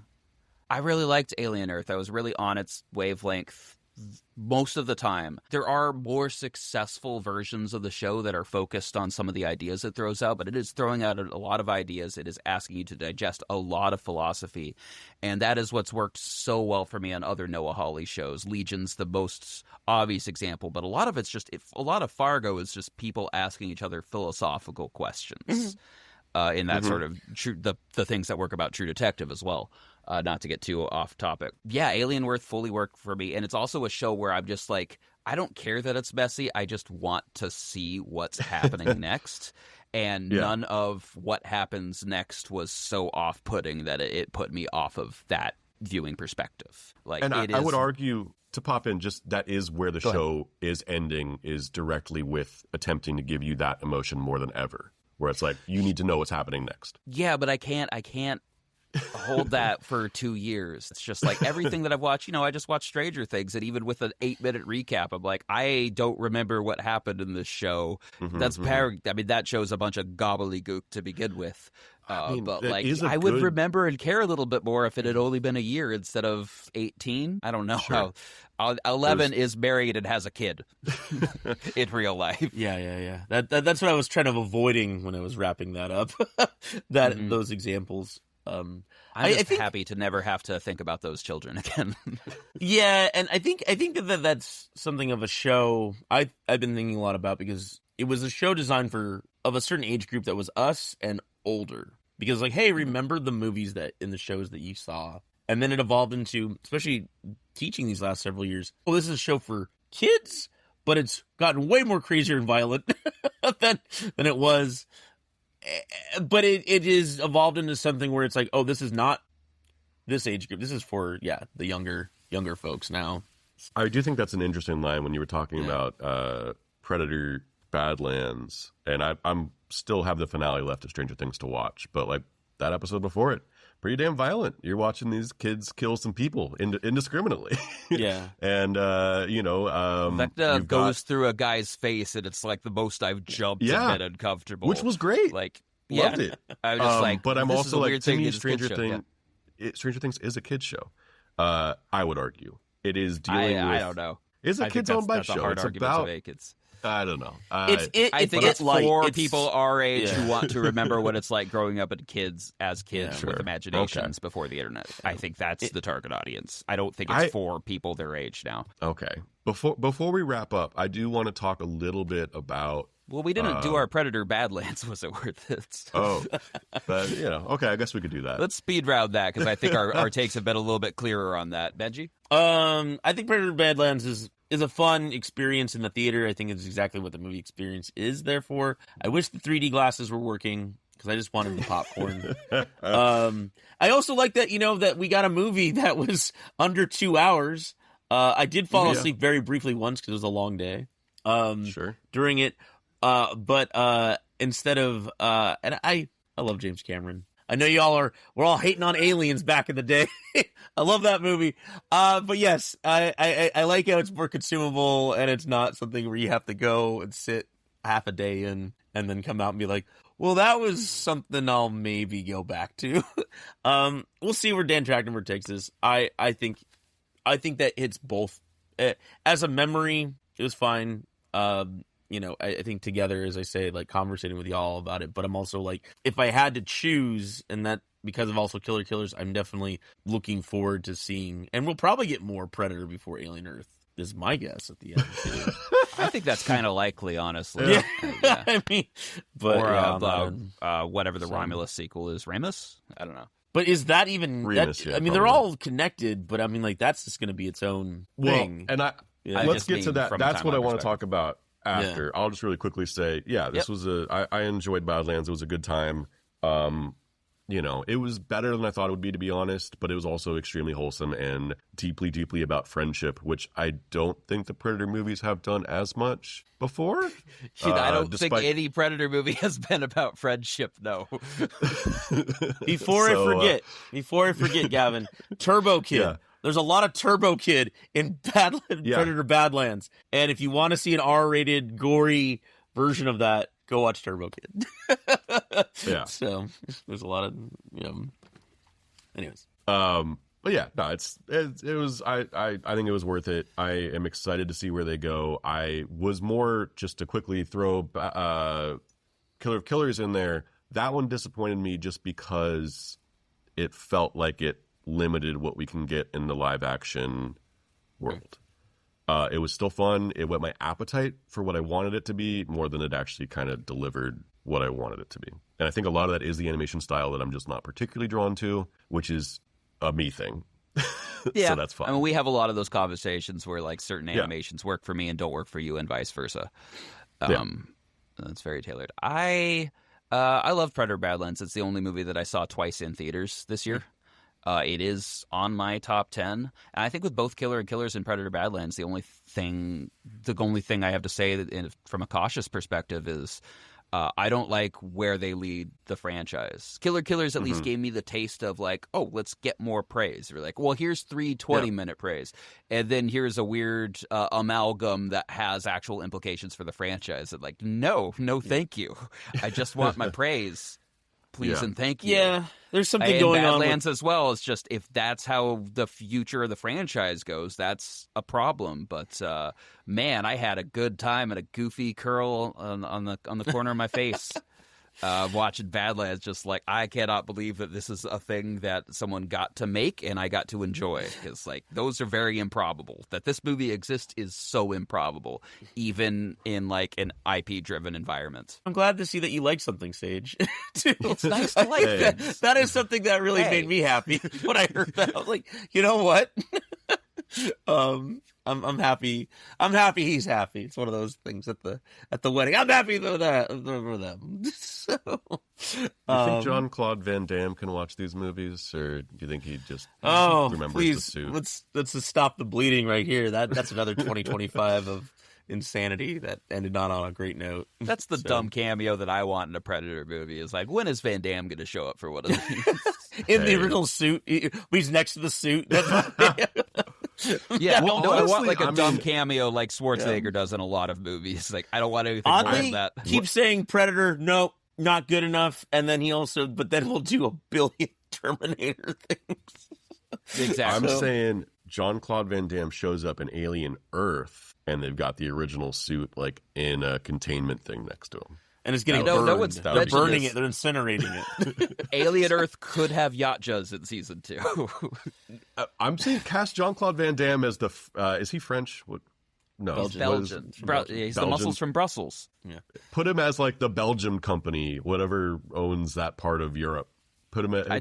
I really liked Alien Earth. I was really on its wavelength most of the time. There are more successful versions of the show that are focused on some of the ideas it throws out, but it is throwing out a lot of ideas. It is asking you to digest a lot of philosophy, and that is what's worked so well for me on other Noah Hawley shows. Legion's the most obvious example, but a lot of it's just a lot of Fargo is just people asking each other philosophical questions. In that sort of the things that work about True Detective as well. Not to get too off topic. Yeah, Alien Earth fully worked for me. And it's also a show where I'm just like, I don't care that it's messy. I just want to see what's happening next. And none of what happens next was so off-putting that it put me off of that viewing perspective. Like, and I would argue, to pop in, just that is where the show is ending, is directly with attempting to give you that emotion more than ever. Where it's like, you need to know what's happening next. Yeah, but I can't hold that for 2 years. It's just like everything that I've watched, I just watched Stranger Things, and even with an 8-minute recap, I'm like, I don't remember what happened in this show. That show's a bunch of gobbledygook to begin with. But like, I would remember and care a little bit more if it had only been a year instead of 18. I don't know. Sure. 11 is married and has a kid in real life. Yeah. That's what I was trying of avoiding when I was wrapping that up. Those examples. I'm just happy to never have to think about those children again. Yeah, and I think that's something of a show I've been thinking a lot about, because it was a show designed of a certain age group that was us and older. Because like, hey, remember the movies that in the shows that you saw, and then it evolved into, especially teaching these last several years, this is a show for kids, but it's gotten way more crazier and violent than it was. But it is evolved into something where it's like, this is not this age group. This is for the younger folks now. I do think that's an interesting line when you were talking about Predator Badlands, and I'm still have the finale left of Stranger Things to watch, but like that episode before it, pretty damn violent. You're watching these kids kill some people indiscriminately. Yeah. And, that goes through a guy's face, and it's like the most I've jumped and been uncomfortable. Which was great. Like, loved it. I was just like, but I'm also like, to me, Stranger Things is a kid's show. I would argue. It is dealing with... I don't know. It's a kids' own bike show. It's about... To make. I don't know. I think it's for people our age who want to remember what it's like growing up as kids with imaginations before the internet. I think that's the target audience. I don't think it's for people their age now. Okay. Before we wrap up, I do want to talk a little bit about... Well, we didn't do our Predator Badlands. Was it worth it? But okay, I guess we could do that. Let's speed round that, because I think our takes have been a little bit clearer on that. Benji? I think Predator Badlands is a fun experience in the theater. I think it's exactly what the movie experience is there for. I wish the 3D glasses were working, because I just wanted the popcorn. I also like that, that we got a movie that was under 2 hours. I did fall asleep very briefly once because it was a long day. During it. But instead of and I love James Cameron. I know we're all hating on Aliens back in the day. I love that movie. But yes, I like how it's more consumable, and it's not something where you have to go and sit half a day in and then come out and be like, well, that was something I'll maybe go back to. We'll see where Dan Trachtenberg takes this. I think that hits both as a memory, it was fine. I think together, as I say, like conversating with y'all about it, but I'm also like, if I had to choose, and that because of also Killer Killers, I'm definitely looking forward to seeing, and we'll probably get more Predator before Alien Earth, is my guess at the end. I think that's kind of likely, honestly. Yeah. Yeah. I mean, but whatever the Romulus sequel is, Ramus? I don't know. But is that even? Remus, yeah, I mean, they're all connected, but I mean, like that's just going to be its own thing. And let's get to that. That's what I want to talk about after. Yeah. I'll just really quickly say, this was I enjoyed Badlands. It was a good time. It was better than I thought it would be, to be honest, but it was also extremely wholesome and deeply, deeply about friendship, which I don't think the Predator movies have done as much before. I don't think any Predator movie has been about friendship, no. Before I forget, Gavin, Turbo Kid. Yeah. There's a lot of Turbo Kid in Predator Badlands. And if you want to see an R-rated, gory version of that, go watch Turbo Kid. Yeah. So there's a lot of, anyways. But yeah, no, it was, I think it was worth it. I am excited to see where they go. I was more, just to quickly throw Killer of Killers in there, that one disappointed me just because it felt like it limited what we can get in the live action world. It was still fun. It whet my appetite for what I wanted it to be more than it actually kind of delivered what I wanted it to be. And I think a lot of that is the animation style that I'm just not particularly drawn to, which is a me thing. Yeah. So that's fine. I mean, we have a lot of those conversations where like certain animations work for me and don't work for you and vice versa. That's very tailored. I love Predator Badlands. It's the only movie that I saw twice in theaters this year. It is on my top 10. And I think with both Killer and Killers and Predator Badlands, the only thing I have to say from a cautious perspective is I don't like where they lead the franchise. Killer Killers at least gave me the taste of like, oh, let's get more praise. We're like, well, here's 3 20-minute praise. And then here's a weird amalgam that has actual implications for the franchise. And like, no, thank you. I just want my praise. Please and thank you. Yeah, there's something going on. Badlands as well. It's just if that's how the future of the franchise goes, that's a problem. But man, I had a good time and a goofy curl on the corner of my face watching Badlands. Just like I cannot believe that this is a thing that someone got to make and I got to enjoy, because like those are very improbable. That this movie exists is so improbable, even in like an IP driven environment. I'm glad to see that you like something, Sage. Too. It's nice to like that. That is something that really made me happy when I heard that. I was like, you know what? I'm happy. I'm happy he's happy. It's one of those things at the wedding. I'm happy for them. So, you think Jean-Claude Van Damme can watch these movies, or do you think he just remembers please, the suit? Let's just stop the bleeding right here. That's another 2025 of insanity that ended not on a great note. That's the dumb cameo that I want in a Predator movie. Is like, when is Van Damme going to show up for one of these? In the original suit, he's next to the suit. Yeah, well, I want like a dumb cameo like Schwarzenegger does in a lot of movies. Like, I don't want anything more than that. Keep saying Predator, no, not good enough, and then he'll do a billion Terminator things. Exactly. I'm saying Jean-Claude Van Damme shows up in Alien Earth, and they've got the original suit like in a containment thing next to him. And it's getting burned. They're burning it. They're incinerating it. Alien Earth could have Yachtjas in season 2. I'm saying cast Jean-Claude Van Damme as the... is he French? What? No. Belgian. He's the muscles from Brussels. Yeah. Put him as like the Belgium company, whatever owns that part of Europe. Put him at... I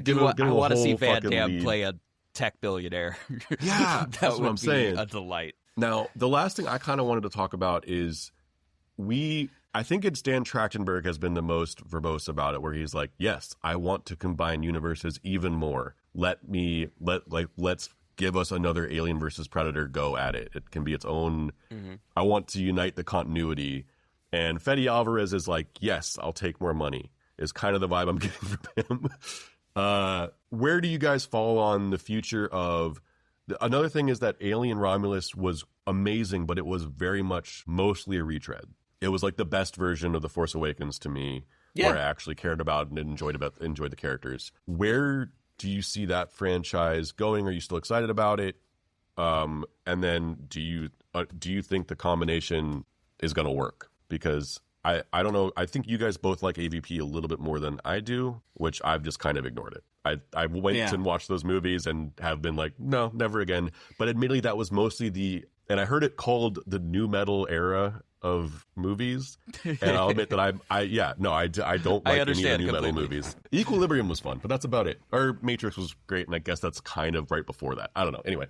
want to see Van Damme play a tech billionaire. Yeah, that's what I'm saying. A delight. Now, the last thing I kind of wanted to talk about is I think it's Dan Trachtenberg has been the most verbose about it, where he's like, yes, I want to combine universes even more. Let's give us another Alien versus Predator go at it. It can be its own. I want to unite the continuity. And Fede Alvarez is like, yes, I'll take more money, is kind of the vibe I'm getting from him. Where do you guys fall on the future of... Another thing is that Alien Romulus was amazing, but it was very much mostly a retread. It was like the best version of The Force Awakens to me, where I actually cared about and enjoyed the characters. Where do you see that franchise going? Are you still excited about it? And then do you think the combination is going to work? Because I don't know. I think you guys both like AVP a little bit more than I do, which I've just kind of ignored it. I went and watched those movies and have been like, no, never again. But admittedly, that was mostly and I heard it called the new metal era of movies. And I'll admit that I don't like any of the new metal movies. Equilibrium was fun, but that's about it. Or Matrix was great, and I guess that's kind of right before that. I don't know. Anyway.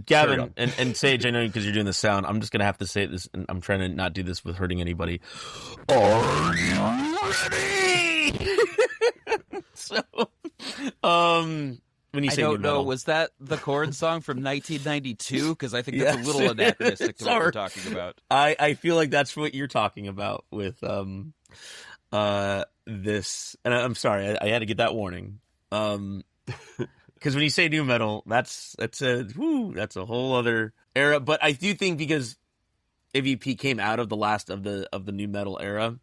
Gavin and Sage, I know because you're doing the sound, I'm just going to have to say this, and I'm trying to not do this with hurting anybody. Are you ready? So, when you say I don't know, was that the Korn song from 1992? Because I think that's a little anachronistic to what we're talking about. I feel like that's what you're talking about with this. And I'm sorry, I had to get that warning. Because when you say new metal, that's a whole other era. But I do think because AVP came out of the last of the new metal era,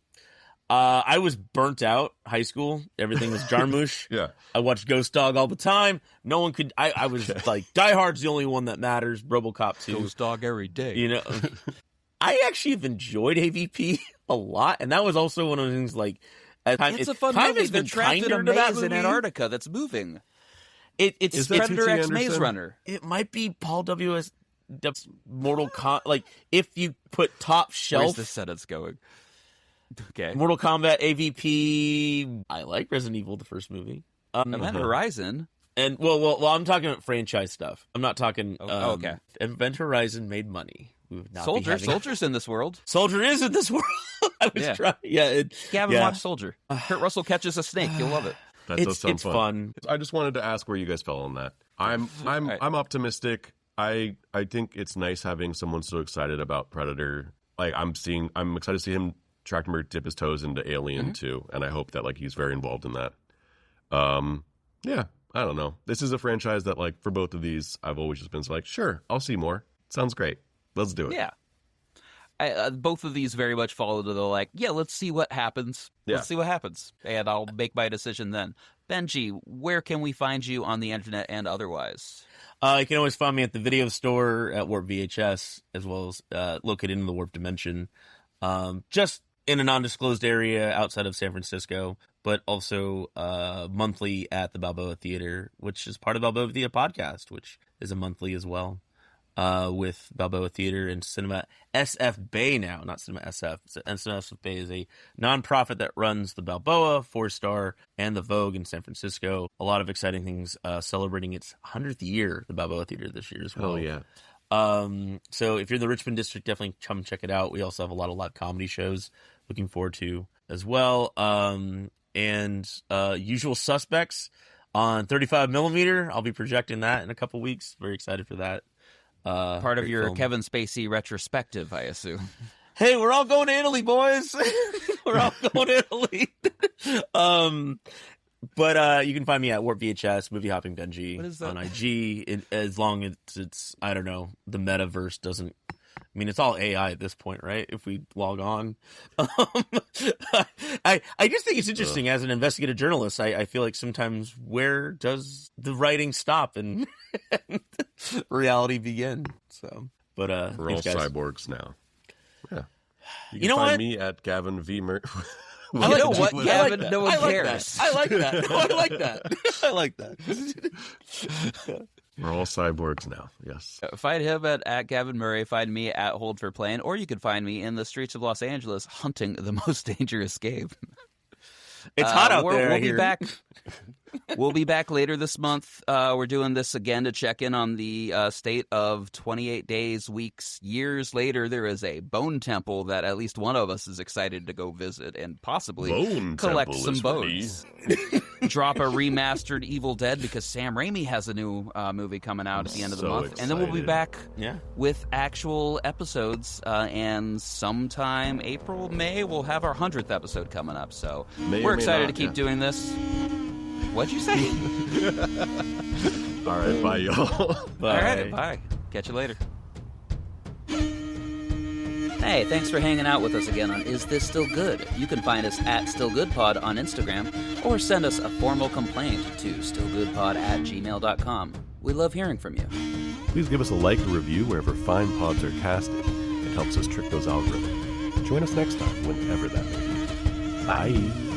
I was burnt out. High school, everything was Jarmusch. Yeah, I watched Ghost Dog all the time. No one could. I was like, Die Hard's the only one that matters. RoboCop 2, Ghost Dog every day. You know, I actually have enjoyed AVP a lot, and that was also one of the things. Like, it's a fun movie. They're trapped in a maze in Antarctica that's moving. It's Predator X Maze Runner. It might be Paul W.S. Mortal Kombat. Like, if you put top shelf. Where's the sentence going? Okay. Mortal Kombat, AVP. I like Resident Evil, the first movie. Event Horizon. And well, I'm talking about franchise stuff. I'm not talking. Okay. Event Horizon made money. Soldier's in this world. Soldier is in this world. I was trying. Yeah. Gavin, watch Soldier. Kurt Russell catches a snake. You'll love it. That does sound fun. I just wanted to ask where you guys fell on that. I'm optimistic. I think it's nice having someone so excited about Predator. Like I'm excited to see him Trachtenberg dip his toes into Alien too, and I hope that like he's very involved in that. Yeah, I don't know. This is a franchise that like for both of these, I've always just been like, sure, I'll see more. Sounds great. Let's do it. Yeah. Both of these very much follow to the like, let's see what happens. Yeah. Let's see what happens, and I'll make my decision then. Benji, where can we find you on the internet and otherwise? You can always find me at the video store at Warp VHS, as well as located in the Warp Dimension. Just in a non-disclosed area outside of San Francisco, but also monthly at the Balboa Theater, which is part of Balboa Theater Podcast, which is a monthly as well, with Balboa Theater and Cinema SF Bay now, not Cinema SF. And Cinema SF Bay is a nonprofit that runs the Balboa, 4-Star, and the Vogue in San Francisco. A lot of exciting things celebrating its 100th year, the Balboa Theater this year as well. Oh, yeah. So if you're in the Richmond district, definitely come check it out. We also have a lot of live comedy shows looking forward to as well. And Usual Suspects on 35 millimeter. I'll be projecting that in a couple weeks. Very excited for that. Part of your film. Kevin Spacey retrospective, I assume. Hey, we're all going to Italy, boys. We're all going to Italy. But you can find me at Warp VHS, Movie Hopping Benji on IG. As long as it's, I don't know, the metaverse doesn't. I mean, it's all AI at this point, right? If we log on, I just think it's interesting as an investigative journalist. I feel like sometimes where does the writing stop and reality begin? So, but we're all cyborgs now. Yeah, you know find what? Me at Gavin V. You know what, Gavin? No one cares. I like that. I like that. I like that. We're all cyborgs now, yes. Find him at Gavin Murray. Find me at Hold for Plane. Or you can find me in the streets of Los Angeles hunting the most dangerous game. It's hot out there. We'll be back. We'll be back later this month. We're doing this again to check in on the state of 28 days, weeks, years later. There is a bone temple that at least one of us is excited to go visit and possibly collect some bones. Drop a remastered Evil Dead because Sam Raimi has a new movie coming out at the end of the month. Excited. And then we'll be back with actual episodes. And sometime April, May, we'll have our 100th episode coming up. So we're excited to keep doing this. What'd you say? All right, bye, y'all. Bye. All right, bye. Catch you later. Hey, thanks for hanging out with us again on Is This Still Good? You can find us at StillGoodPod on Instagram, or send us a formal complaint to stillgoodpod@gmail.com. We love hearing from you. Please give us a like or review wherever fine pods are casted. It helps us trick those algorithms. Join us next time, whenever that may be. Bye.